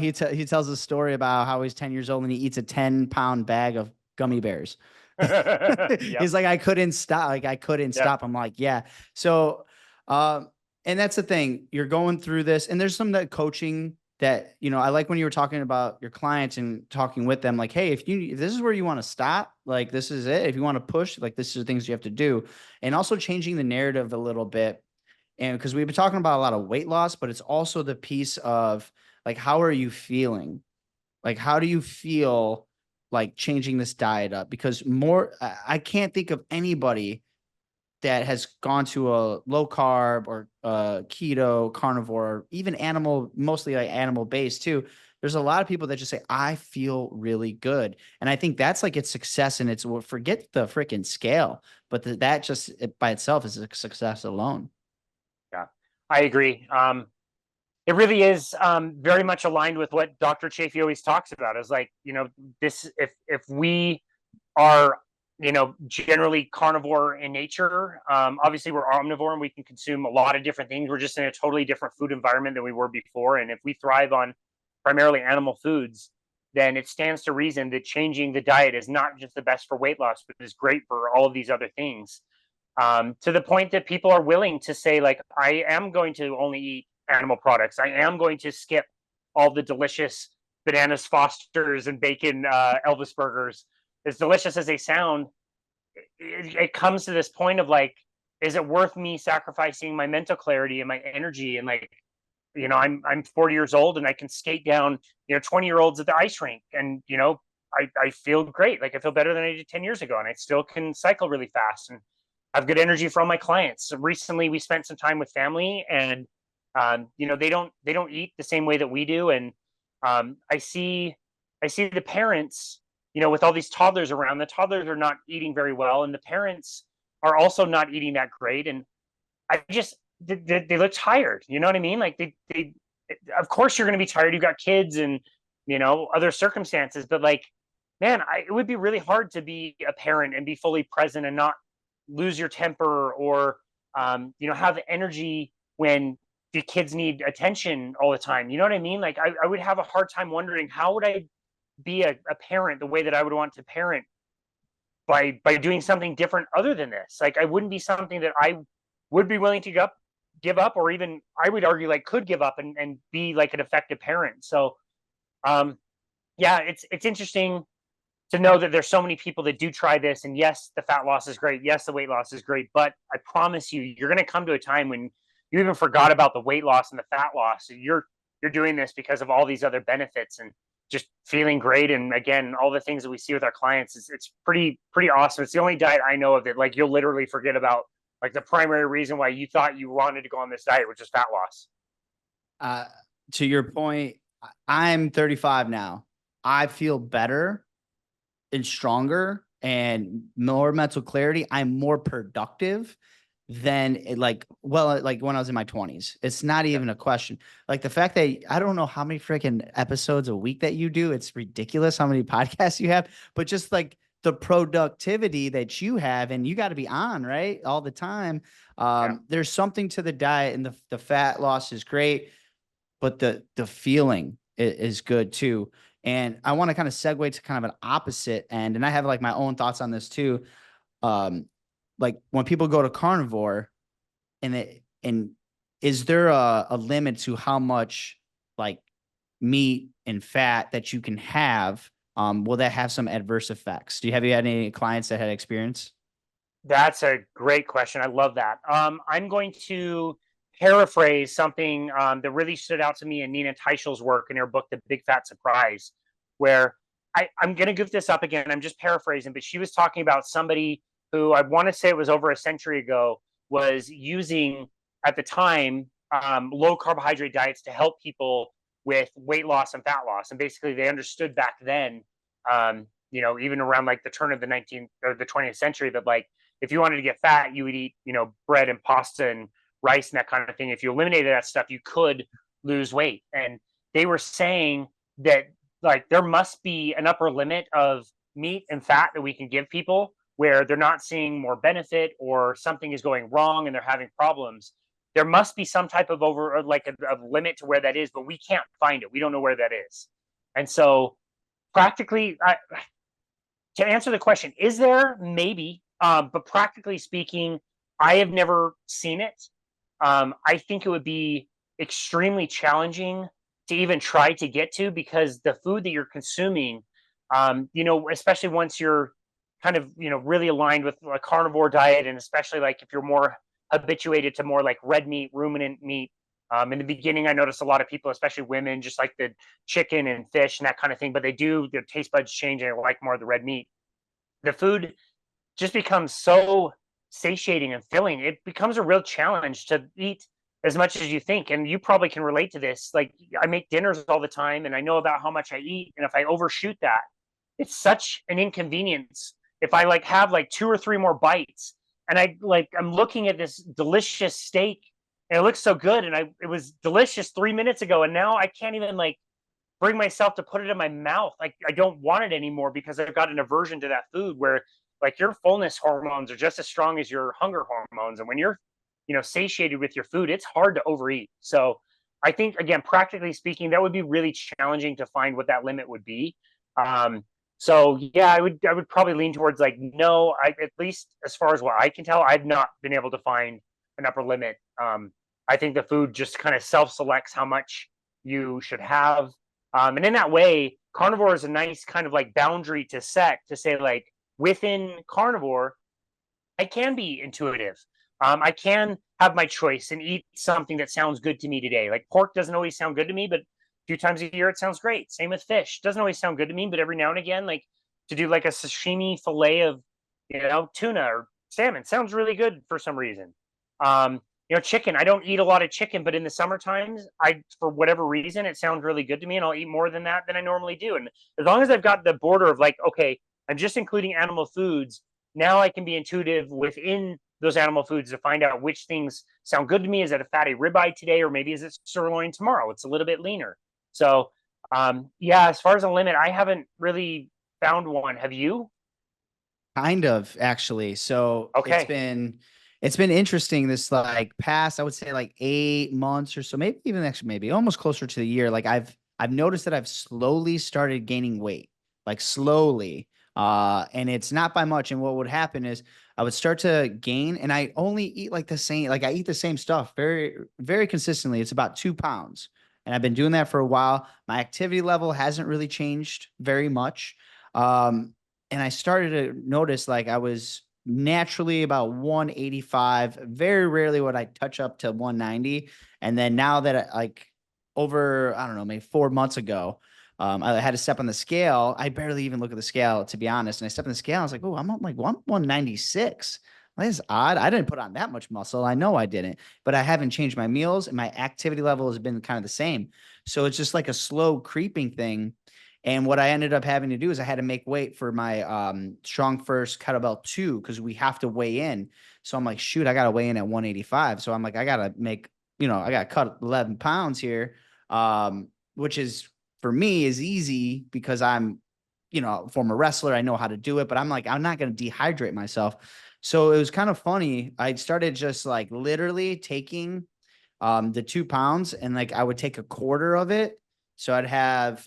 A: He tells a story about how he's 10 years old and he eats a 10-pound bag of gummy bears. Yep. He's like, I couldn't stop. I'm like, yeah. So, and that's the thing. You're going through this, and there's some of that coaching that, I like when you were talking about your clients and talking with them, like, hey, if this is where you want to stop, like, this is it. If you want to push, like, this is the things you have to do. And also changing the narrative a little bit. And because we've been talking about a lot of weight loss, but it's also the piece of like, how are you feeling? Like, how do you feel like changing this diet up? Because I can't think of anybody that has gone to a low carb or keto, carnivore, even mostly like animal based too. There's a lot of people that just say, I feel really good. And I think that's like its success. And forget the freaking scale, but that just by itself is a success alone.
B: Yeah, I agree. It really is very much aligned with what Dr. Chafee always talks about, is like, this, if we are, generally carnivore in nature, obviously we're omnivore and we can consume a lot of different things. We're just in a totally different food environment than we were before. And if we thrive on primarily animal foods, then it stands to reason that changing the diet is not just the best for weight loss, but is great for all of these other things. To the point that people are willing to say, like, I am going to only eat animal products. I am going to skip all the delicious bananas Fosters and bacon Elvis burgers. As delicious as they sound, it comes to this point of like, is it worth me sacrificing my mental clarity and my energy and like I'm 40 years old and I can skate down, 20-year-olds at the ice rink, and I feel great. Like I feel better than I did 10 years ago, and I still can cycle really fast and have good energy for all my clients. So recently we spent some time with family, and they don't eat the same way that we do. And I see the parents, with all these toddlers around. The toddlers are not eating very well, and the parents are also not eating that great. And I just they look tired. You know what I mean? Like they of course you're going to be tired. You've got kids and other circumstances, but like, man, it would be really hard to be a parent and be fully present and not lose your temper, or have energy when the kids need attention all the time. You know what I mean? Like I would have a hard time wondering how would I be a parent the way that I would want to parent by doing something different other than this. Like I wouldn't be something that I would be willing to give up, or even I would argue like could give up and be like an effective parent. So yeah, it's interesting to know that there's so many people that do try this. And yes, the fat loss is great. Yes, the weight loss is great. But I promise you're going to come to a time when you even forgot about the weight loss and the fat loss. You're doing this because of all these other benefits and just feeling great. And again, all the things that we see with our clients, it's pretty awesome. It's the only diet I know of that like you'll literally forget about like the primary reason why you thought you wanted to go on this diet, which is fat loss.
A: To your point, I'm 35 now. I feel better and stronger and more mental clarity. I'm more productive than like when I was in my 20s. It's not even a question. Like the fact that I don't know how many freaking episodes a week that you do. It's ridiculous how many podcasts you have, but just like the productivity that you have, and you got to be on, right, all the time. There's something to the diet, and the fat loss is great, but the feeling is good too. And I want to kind of segue to kind of an opposite end. And I have like my own thoughts on this too. Like when people go to carnivore, and is there a limit to how much like meat and fat that you can have? Will that have some adverse effects? Have you had any clients that had experience?
B: That's a great question. I love that. I'm going to paraphrase something that really stood out to me in Nina Teichel's work in her book, The Big Fat Surprise, where I'm going to goof this up again. I'm just paraphrasing, but she was talking about somebody who, I want to say it was over a century ago, was using at the time low carbohydrate diets to help people with weight loss and fat loss. And basically they understood back then, even around like the turn of the 19th or the 20th century, that like, if you wanted to get fat, you would eat, bread and pasta and rice and that kind of thing. If you eliminated that stuff, you could lose weight. And they were saying that like there must be an upper limit of meat and fat that we can give people where they're not seeing more benefit, or something is going wrong and they're having problems. There must be some type of a limit to where that is, but we can't find it. We don't know where that is. And so practically, to answer the question, is there? Maybe. But practically speaking, I have never seen it. I think it would be extremely challenging to even try to get to, because the food that you're consuming, especially once you're kind of, really aligned with a carnivore diet, and especially like if you're more habituated to more like red meat, ruminant meat. In the beginning, I noticed a lot of people, especially women, just like the chicken and fish and that kind of thing, but their taste buds change and they like more of the red meat. The food just becomes so satiating and filling. It becomes a real challenge to eat as much as you think. And you probably can relate to this. Like I make dinners all the time and I know about how much I eat. And if I overshoot that, it's such an inconvenience. If I like have like 2 or 3 more bites, and I'm looking at this delicious steak and it looks so good, and it was delicious 3 minutes ago, and now I can't even like bring myself to put it in my mouth. Like I don't want it anymore because I've got an aversion to that food, where like your fullness hormones are just as strong as your hunger hormones. And when you're, satiated with your food, it's hard to overeat. So I think, again, practically speaking, that would be really challenging to find what that limit would be. So yeah, I would probably lean towards like, no, at least as far as what I can tell, I've not been able to find an upper limit. I think the food just kind of self-selects how much you should have. And in that way, carnivore is a nice kind of like boundary to set, to say like, within carnivore, I can be intuitive. I can have my choice and eat something that sounds good to me today. Like pork doesn't always sound good to me, but a few times a year it sounds great. Same with fish. Doesn't always sound good to me, but every now and again, like to do like a sashimi fillet of, tuna or salmon sounds really good for some reason. Chicken. I don't eat a lot of chicken, but in the summer times, for whatever reason, it sounds really good to me, and I'll eat more than that than I normally do. And as long as I've got the border of like, okay, I'm just including animal foods, now I can be intuitive within those animal foods to find out which things sound good to me. Is it a fatty ribeye today, or maybe is it sirloin tomorrow? It's a little bit leaner. So, yeah, as far as a limit, I haven't really found one. Have you?
A: Kind of, actually. So
B: Okay.
A: it's been interesting this like past, I would say like 8 months or so, maybe even actually maybe almost closer to the year. Like I've noticed that I've slowly started gaining weight, like slowly. And it's not by much. And what would happen is I would start to gain, and I only eat like the same, like I eat the same stuff very, very consistently. It's about 2 pounds. And I've been doing that for a while. My activity level hasn't really changed very much. Um, and I started to notice like I was naturally about 185. Very rarely would I touch up to 190. And then now that like over, I don't know, maybe 4 months ago, I had to step on the scale. I barely even look at the scale, to be honest. And I stepped on the scale. I was like, oh, I'm on like 196. That is odd. I didn't put on that much muscle. I know I didn't, but I haven't changed my meals, and my activity level has been kind of the same. So it's just like a slow creeping thing. And what I ended up having to do is I had to make weight for my strong first kettlebell 2 because we have to weigh in. So I'm like, shoot, I got to weigh in at 185. So I'm like, I got to make, I got to cut 11 pounds here, which is for me is easy because I'm, former wrestler. I know how to do it, but I'm like, I'm not going to dehydrate myself. So it was kind of funny. I started just like literally taking the 2 pounds, and like I would take a quarter of it. So I'd have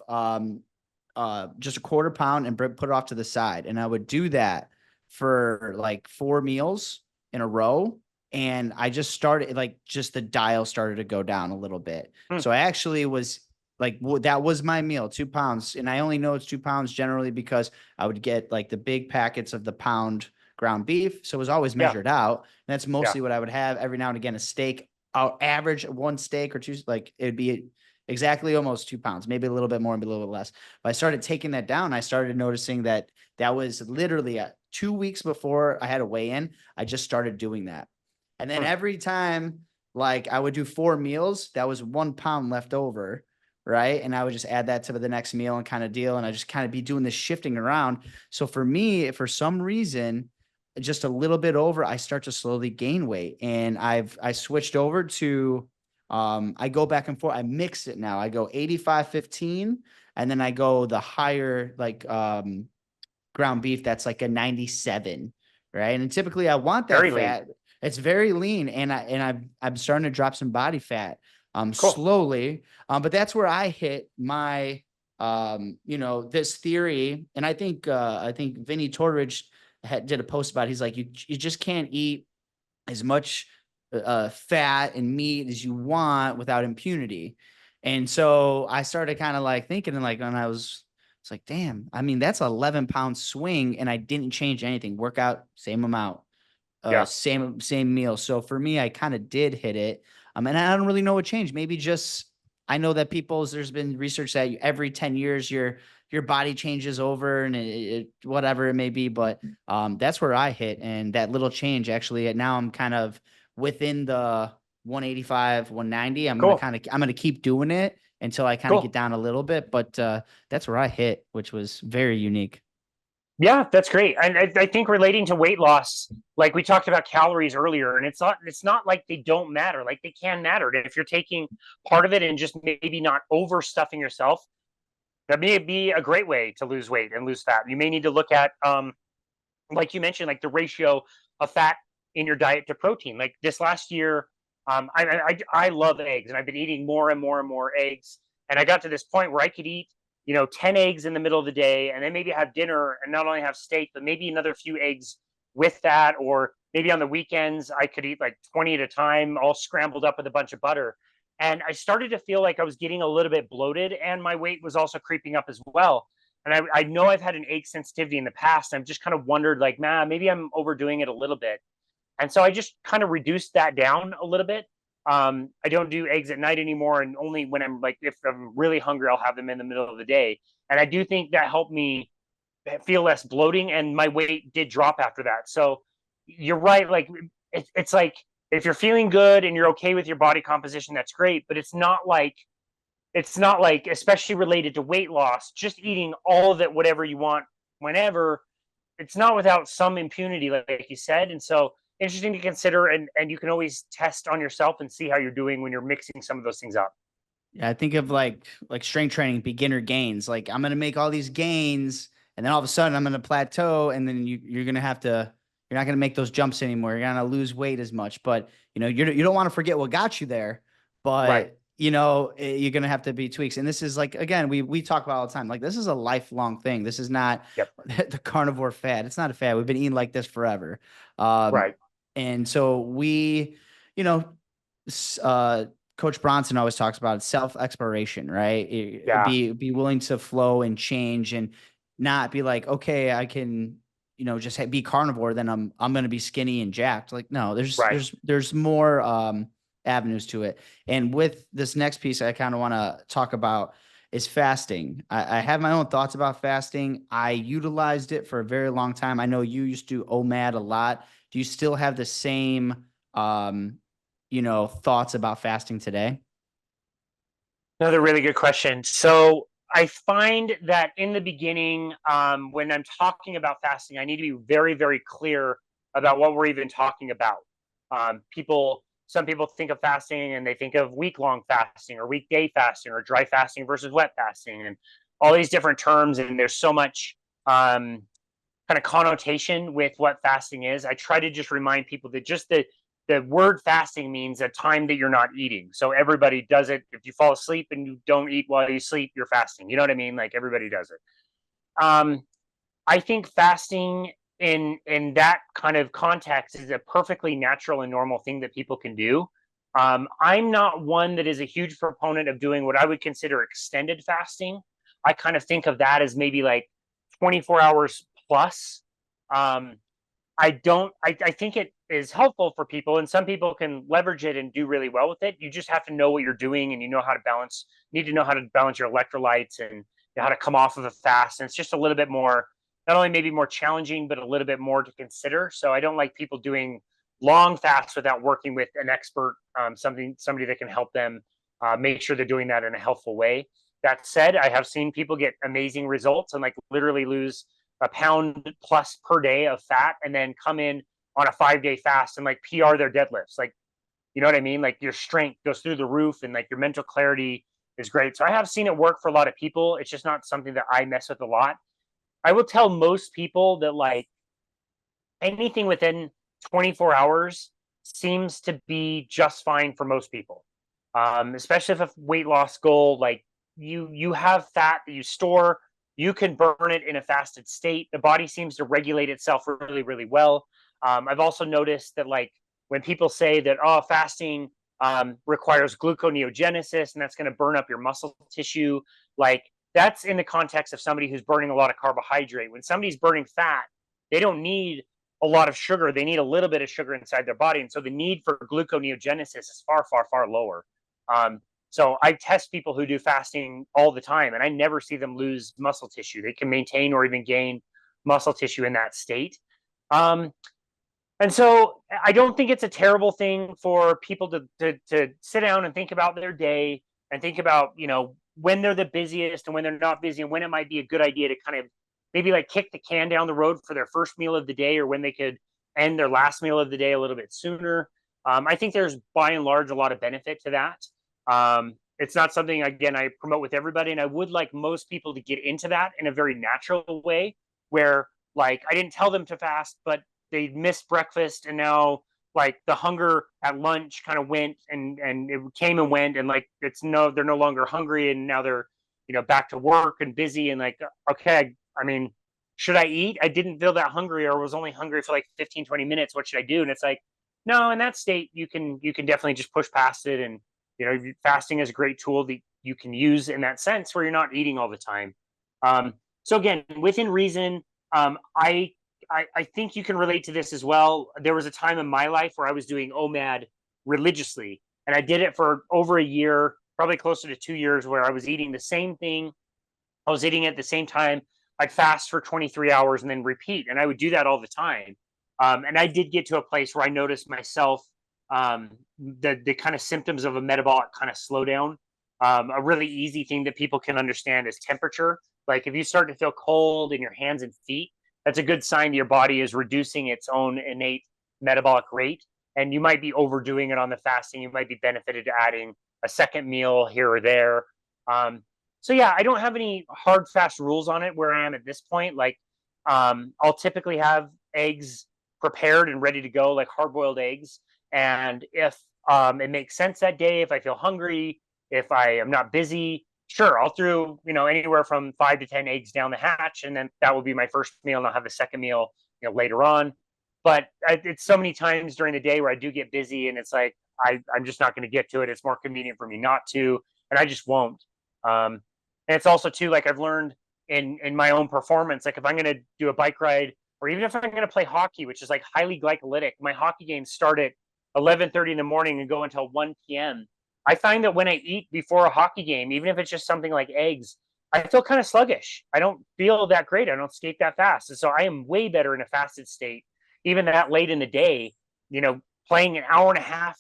A: just a quarter pound and put it off to the side. And I would do that for like 4 meals in a row. And I just started like just the dial started to go down a little bit.
B: Hmm.
A: So I actually was like, that was my meal, 2 pounds. And I only know it's 2 pounds generally because I would get like the big packets of the pound ground beef. So it was always
B: Yeah.
A: measured out. And that's
B: Yeah.
A: mostly what I would have every now and again, a steak. I'll average one steak or two, like it'd be exactly almost 2 pounds, maybe a little bit more, maybe a little bit less. But I started taking that down. I started noticing that that was literally 2 weeks before I had to weigh in. I just started doing that. And then
B: Hmm.
A: every time, like I would do 4 meals, that was 1 pound left over. Right. And I would just add that to the next meal and kind of deal. And I just kind of be doing this shifting around. So for me, for some reason, just a little bit over, I start to slowly gain weight. And I switched over to I go back and forth. I mix it now. I go 85-15, and then I go the higher like ground beef that's like a 97, right? And typically I want that
B: Very lean.
A: fat. It's very lean, and I'm starting to drop some body fat
B: Cool.
A: slowly. But that's where I hit my this theory. And I think Vinny Torridge did a post about it. He's like, you just can't eat as much fat and meat as you want without impunity. And so I started kind of like thinking, and like, and it's like, damn, I mean, that's an 11-pound swing, and I didn't change anything. Workout, same amount,
B: Yeah.
A: same meal. So for me, I kind of did hit it. And I don't really know what changed. Maybe just I know that there's been research that every 10 years your body changes over, and whatever it may be. But that's where I hit, and that little change actually. Now I'm kind of within the 185, 190.
B: Cool.
A: I'm gonna keep doing it until I kind of get
B: Cool.
A: down a little bit. But that's where I hit, which was very unique.
B: Yeah, that's great. And I think relating to weight loss, like we talked about calories earlier, and it's not like they don't matter. Like they can matter. If you're taking part of it and just maybe not overstuffing yourself, that may be a great way to lose weight and lose fat. You may need to look at like you mentioned, like the ratio of fat in your diet to protein. Like this last year, I love eggs, and I've been eating more and more and more eggs. And I got to this point where I could eat 10 eggs in the middle of the day, and then maybe have dinner and not only have steak, but maybe another few eggs with that. Or maybe on the weekends, I could eat like 20 at a time, all scrambled up with a bunch of butter. And I started to feel like I was getting a little bit bloated, and my weight was also creeping up as well. And I know I've had an egg sensitivity in the past. I've just kind of wondered, like, maybe I'm overdoing it a little bit. And so I just kind of reduced that down a little bit. I don't do eggs at night anymore, and only when I'm like, if I'm really hungry, I'll have them in the middle of the day. And I do think that helped me feel less bloating, and my weight did drop after that. So you're right. Like it's like if you're feeling good and you're okay with your body composition, that's great. But it's not like, especially related to weight loss, just eating all of it, whatever you want, whenever. It's not without some impunity, like you said. And so interesting to consider, and you can always test on yourself and see how you're doing when you're mixing some of those things up.
A: Yeah, I think of like strength training, beginner gains. Like I'm gonna make all these gains, and then all of a sudden I'm gonna plateau, and then you're gonna have to you're not gonna make those jumps anymore. You're gonna lose weight as much, but you don't want to forget what got you there.
B: Right.
A: But you're gonna have to be tweaks. And this is like, again, we talk about all the time. Like this is a lifelong thing. This is not
B: Yep.
A: the carnivore fad. It's not a fad. We've been eating like this forever. Um,
B: Right.
A: and so you know, Coach Bronson always talks about self-exploration, right?
B: Yeah.
A: Be willing to flow and change, and not be like, okay, I can, just be carnivore, then I'm going to be skinny and jacked. Like, no,
B: Right.
A: there's more avenues to it. And with this next piece I kind of want to talk about is fasting. I have my own thoughts about fasting. I utilized it for a very long time. I know you used to OMAD a lot. Do you still have the same thoughts about fasting today?
B: Another really good question. So I find that in the beginning, when I'm talking about fasting, I need to be very, very clear about what we're even talking about. Some people think of fasting and they think of week-long fasting or weekday fasting or dry fasting versus wet fasting, and all these different terms. And there's so much kind of connotation with what fasting is. I try to just remind people that just the word fasting means a time that you're not eating. So everybody does it. If you fall asleep and you don't eat while you sleep, you're fasting. You know what I mean? Like everybody does it. Um, I think fasting in that kind of context is a perfectly natural and normal thing that people can do. I'm not one that is a huge proponent of doing what I would consider extended fasting. I kind of think of that as maybe like 24 hours plus. Um, I think it is helpful for people, and some people can leverage it and do really well with it. You just have to know what you're doing, and need to know how to balance your electrolytes and how to come off of a fast. And it's just a little bit more, not only maybe more challenging, but a little bit more to consider. So I don't like people doing long fasts without working with an expert, somebody that can help them make sure they're doing that in a healthful way. That said, I have seen people get amazing results and like literally lose a pound plus per day of fat, and then come in on a 5-day fast and like PR their deadlifts. Like, you know what I mean? Like your strength goes through the roof, and like your mental clarity is great. So I have seen it work for a lot of people. It's just not something that I mess with a lot. I will tell most people that like anything within 24 hours seems to be just fine for most people. Especially if a weight loss goal, like you have fat that you store, you can burn it in a fasted state. The body seems to regulate itself really, really well. I've also noticed that like when people say that, oh, fasting requires gluconeogenesis and that's going to burn up your muscle tissue, like that's in the context of somebody who's burning a lot of carbohydrate. When somebody's burning fat, they don't need a lot of sugar. They need a little bit of sugar inside their body. And so the need for gluconeogenesis is far, far, far lower. So I test people who do fasting all the time, and I never see them lose muscle tissue. They can maintain or even gain muscle tissue in that state. Um, and so I don't think it's a terrible thing for people to sit down and think about their day and think about, when they're the busiest and when they're not busy, and when it might be a good idea to kind of maybe like kick the can down the road for their first meal of the day, or when they could end their last meal of the day a little bit sooner. I think there's by and large a lot of benefit to that. It's not something, again, I promote with everybody, and I would like most people to get into that in a very natural way, where like I didn't tell them to fast, but they missed breakfast, and now like the hunger at lunch kind of went and it came and went, and like they're no longer hungry, and now they're back to work and busy, and like, okay, I mean, should I eat? I didn't feel that hungry, or was only hungry for like 15-20 minutes. What should I do? And it's like, no, in that state you can definitely just push past it. And fasting is a great tool that you can use in that sense where you're not eating all the time. So again, within reason, I I think you can relate to this as well. There was a time in my life where I was doing OMAD religiously, and I did it for over a year, probably closer to 2 years, where I was eating the same thing. I was eating at the same time. I'd fast for 23 hours and then repeat, and I would do that all the time. And I did get to a place where I noticed myself, the kind of symptoms of a metabolic kind of slowdown. A really easy thing that people can understand is temperature. Like if you start to feel cold in your hands and feet, that's a good sign your body is reducing its own innate metabolic rate. And you might be overdoing it on the fasting. You might be benefited to adding a second meal here or there. So yeah, I don't have any hard fast rules on it where I am at this point. Like I'll typically have eggs prepared and ready to go, like hard boiled eggs. And if it makes sense that day, if I feel hungry, if I am not busy, sure, I'll throw, anywhere from 5 to 10 eggs down the hatch, and then that will be my first meal, and I'll have the second meal, later on. But it's so many times during the day where I do get busy, and it's like I'm just not going to get to it. It's more convenient for me not to, and I just won't. And it's also too, like I've learned in my own performance, like if I'm going to do a bike ride, or even if I'm going to play hockey, which is like highly glycolytic, my hockey games start at 11:30 in the morning and go until 1 p.m. I find that when I eat before a hockey game, even if it's just something like eggs, I feel kind of sluggish. I don't feel that great. I don't skate that fast. And so I am way better in a fasted state, even that late in the day, playing an hour and a half,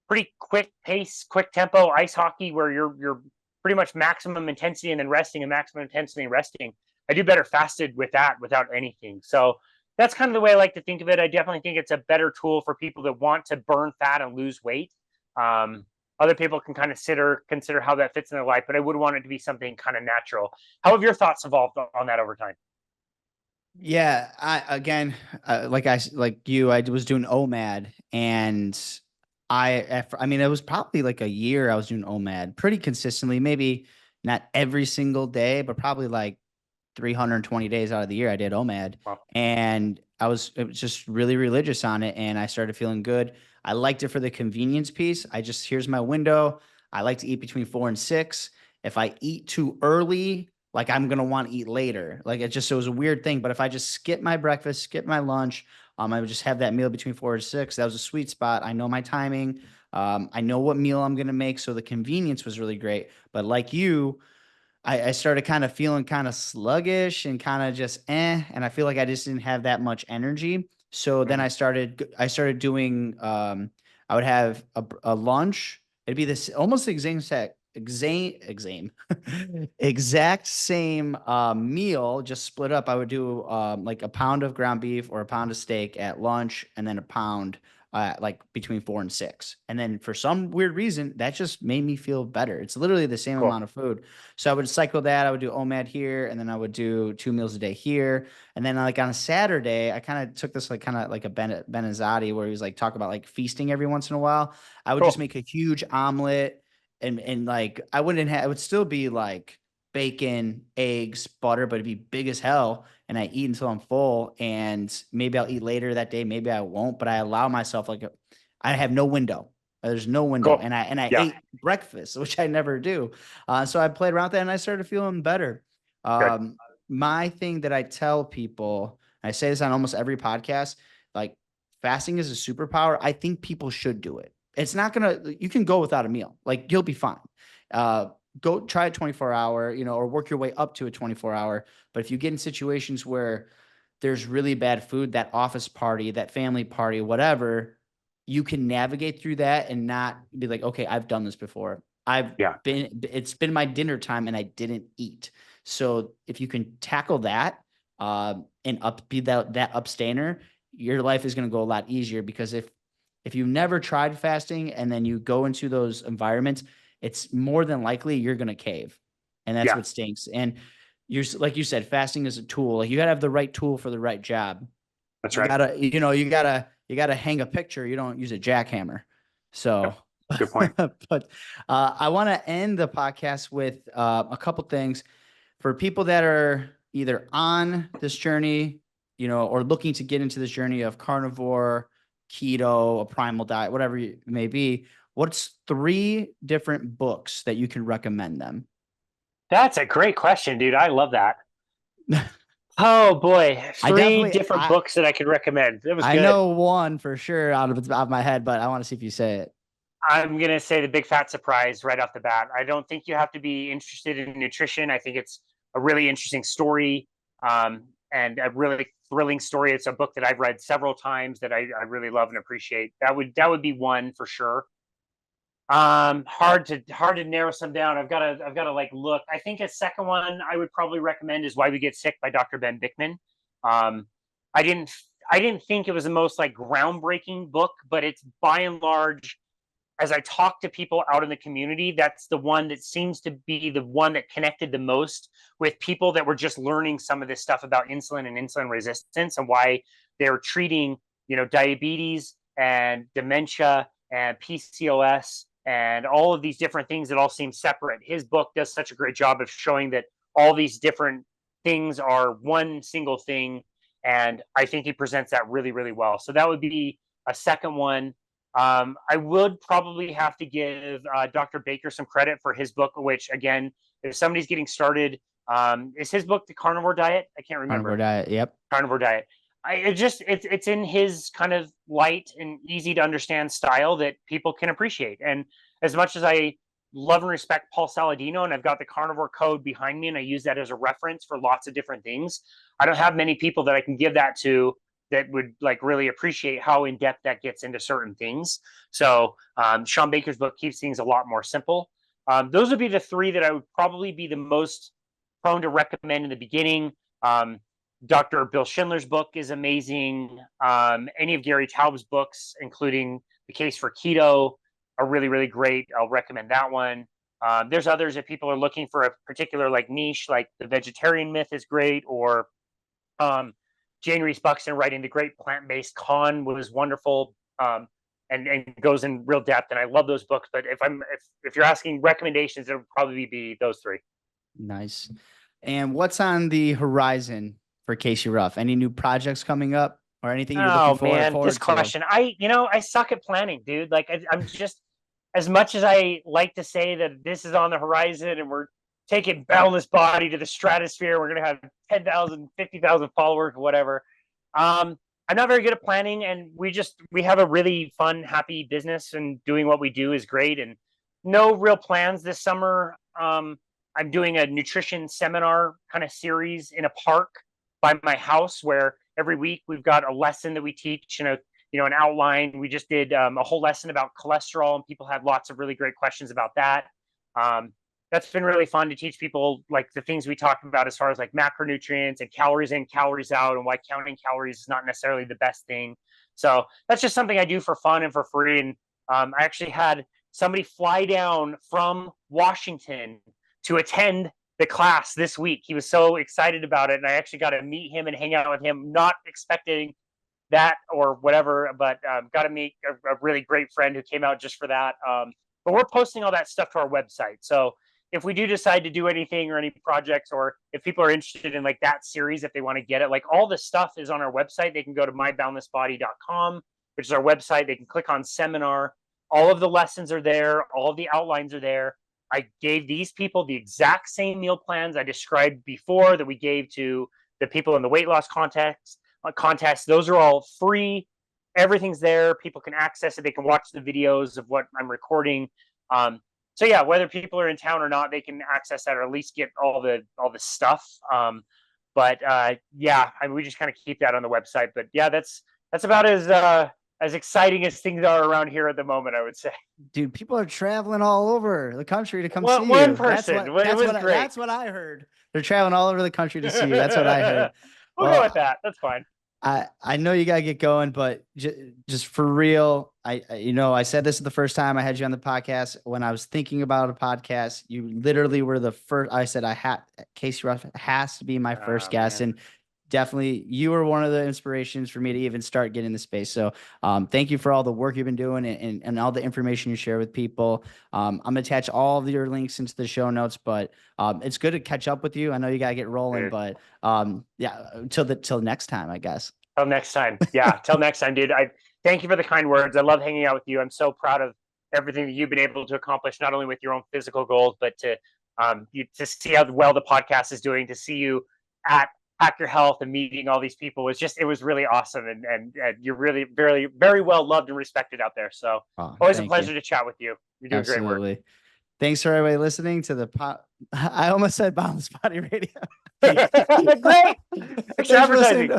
B: pretty quick pace, quick tempo ice hockey where you're pretty much maximum intensity and then resting and maximum intensity and resting. I do better fasted with that without anything. So that's kind of the way I like to think of it. I definitely think it's a better tool for people that want to burn fat and lose weight. Other people can kind of consider how that fits in their life, but I would want it to be something kind of natural. How have your thoughts evolved on that over time?
A: Yeah, like you, I was doing OMAD, and I mean, it was probably like a year I was doing OMAD pretty consistently, maybe not every single day, but probably like 320 days out of the year I did OMAD.
B: Wow.
A: And it was just really religious on it, and I started feeling good. I liked it for the convenience piece. Here's my window. I like to eat between 4 and 6. If I eat too early, like I'm gonna want to eat later. Like it was a weird thing. But if I just skip my breakfast, skip my lunch, I would just have that meal between 4 and 6. That was a sweet spot. I know my timing. I know what meal I'm gonna make, so the convenience was really great. But like you, I started kind of feeling kind of sluggish and kind of just and I feel like I just didn't have that much energy. So then I started doing I would have a lunch. It'd be this almost the exact same meal, just split up. I would do like a pound of ground beef or a pound of steak at lunch, and then a pound like between 4 and 6. And then for some weird reason, that just made me feel better. It's literally the same
B: Cool.
A: amount of food. So I would cycle that. I would do OMAD here, and then I would do 2 meals a day here. And then like on a Saturday, I kind of took this like kind of like a Benazati, where he was like talk about like feasting every once in a while. I would just make a huge omelet, and like I wouldn't have, it would still be like bacon, eggs, butter, but it'd be big as hell. And I eat until I'm full, and maybe I'll eat later that day, maybe I won't, but I allow myself I have no window. There's no window.
B: Cool.
A: And I
B: Yeah.
A: ate breakfast, which I never do. So I played around with that, and I started feeling better.
B: Good.
A: My thing that I tell people, I say this on almost every podcast, like fasting is a superpower. I think people should do it. It's not you can go without a meal. Like you'll be fine. Go try a 24-hour, or work your way up to a 24-hour. But if you get in situations where there's really bad food, that office party, that family party, whatever, you can navigate through that and not be like, okay, I've done this before. It's been my dinner time and I didn't eat. So if you can tackle that, and be that abstainer, your life is going to go a lot easier, because if you never tried fasting and then you go into those environments, it's more than likely you're going to cave. And that's what stinks. And like you said, fasting is a tool. Like you got to have the right tool for the right job.
B: That's
A: You
B: right.
A: gotta hang a picture. You don't use a jackhammer. So
B: Good point.
A: but I want to end the podcast with a couple things for people that are either on this journey, or looking to get into this journey of carnivore, keto, a primal diet, whatever it may be. What's 3 different books that you can recommend them?
B: That's a great question, dude. I love that. Oh boy,
A: I
B: three
A: definitely,
B: different books that I could recommend. That was
A: I
B: good.
A: know one for sure out of my head, but I want to see if you say it.
B: I'm gonna say The Big Fat Surprise right off the bat. I don't think you have to be interested in nutrition. I think it's a really interesting story, and a really thrilling story. It's a book that I've read several times that I really love and appreciate. That would be one for sure. Hard to narrow some down. I've got to like look. I think a second one I would probably recommend is Why We Get Sick by Dr. Ben Bickman. Um, I didn't I didn't think it was the most like groundbreaking book, but it's by and large, as I talk to people out in the community, that's the one that seems to be the one that connected the most with people that were just learning some of this stuff about insulin and insulin resistance and why they're treating, diabetes and dementia and PCOS and all of these different things that all seem separate. His book does such a great job of showing that all these different things are one single thing. And I think he presents that really, really well. So that would be a second one. I would probably have to give Dr. Baker some credit for his book, which again, if somebody's getting started, is his book The Carnivore Diet? I can't
A: Carnivore
B: remember.
A: diet. Yep.
B: Carnivore Diet. It's in his kind of light and easy to understand style that people can appreciate. And as much as I love and respect Paul Saladino, and I've got the Carnivore Code behind me, and I use that as a reference for lots of different things, I don't have many people that I can give that to that would like really appreciate how in depth that gets into certain things. So Sean Baker's book keeps things a lot more simple. Those would be the three that I would probably be the most prone to recommend in the beginning. Um, Dr. Bill Schindler's book is amazing. Any of Gary Taub's books, including The Case for Keto, are really, really great. I'll recommend that one. There's others if people are looking for a particular like niche, like The Vegetarian Myth is great, or um, Jane Reese Buxton writing The Great Plant-Based Con was wonderful, and goes in real depth. And I love those books. But if you're asking recommendations, it would probably be those three.
A: Nice. And what's on the horizon for Casey Ruff? Any new projects coming up or anything you're looking
B: Oh man, this
A: forward to?
B: question. I suck at planning, dude. Like I'm just, as much as I like to say that this is on the horizon and we're taking Boundless Body to the stratosphere, we're gonna have 10,000, 50,000 followers, whatever. I'm not very good at planning, and we have a really fun, happy business, and doing what we do is great. And no real plans this summer. I'm doing a nutrition seminar kind of series in a park by my house where every week we've got a lesson that we teach and an outline. We just did a whole lesson about cholesterol, and people had lots of really great questions about that. That's been really fun to teach people like the things we talked about as far as like macronutrients and calories in, calories out, and why counting calories is not necessarily the best thing. So that's just something I do for fun and for free. And I actually had somebody fly down from Washington to attend the class this week. He was so excited about it, and I actually got to meet him and hang out with him, not expecting that or whatever, but got to meet a really great friend who came out just for that. But we're posting all that stuff to our website. So if we do decide to do anything or any projects, or if people are interested in like that series, if they want to get it, like all the stuff is on our website. They can go to myboundlessbody.com, which is our website. They can click on seminar. All of the lessons are there. All of the outlines are there. I gave these people the exact same meal plans I described before that we gave to the people in the weight loss contest. Those are all free. Everything's there. People can access it. They can watch the videos of what I'm recording. So yeah, whether people are in town or not, they can access that or at least get all the stuff. But yeah, I mean, we just kind of keep that on the website. But yeah, that's about as exciting as things are around here at the moment, I would say.
A: Dude, people are traveling all over the country to come see
B: One
A: you.
B: person. It was great.
A: That's what I heard. They're traveling all over the country to see you. That's what I heard.
B: We'll go with that. That's fine.
A: I know you gotta get going, but just for real, I said this the first time I had you on the podcast. When I was thinking about a podcast, you literally were the first. I said Casey Ruff has to be my first guest,
B: Man.
A: and definitely you were one of the inspirations for me to even start getting in the space. So thank you for all the work you've been doing and all the information you share with people. I'm gonna attach all of your links into the show notes, but it's good to catch up with you. I know you gotta get rolling, but yeah, till next time, I guess.
B: Till next time. Yeah, till next time, dude. I thank you for the kind words. I love hanging out with you. I'm so proud of everything that you've been able to accomplish, not only with your own physical goals, but to see how well the podcast is doing, to see you at Hack Your Health and meeting all these people was just, it was really awesome. And you're really very, very well loved and respected out there. So always a pleasure to chat with you. You're doing great work.
A: Thanks for everybody listening to the I almost said Boundless Body Radio.
B: Great.
A: Extra advertising.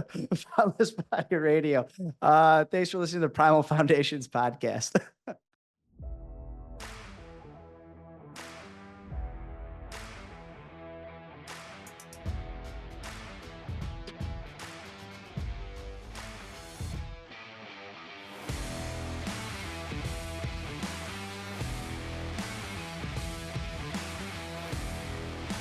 A: Boundless Body Radio. Thanks for listening to the Primal Foundations podcast.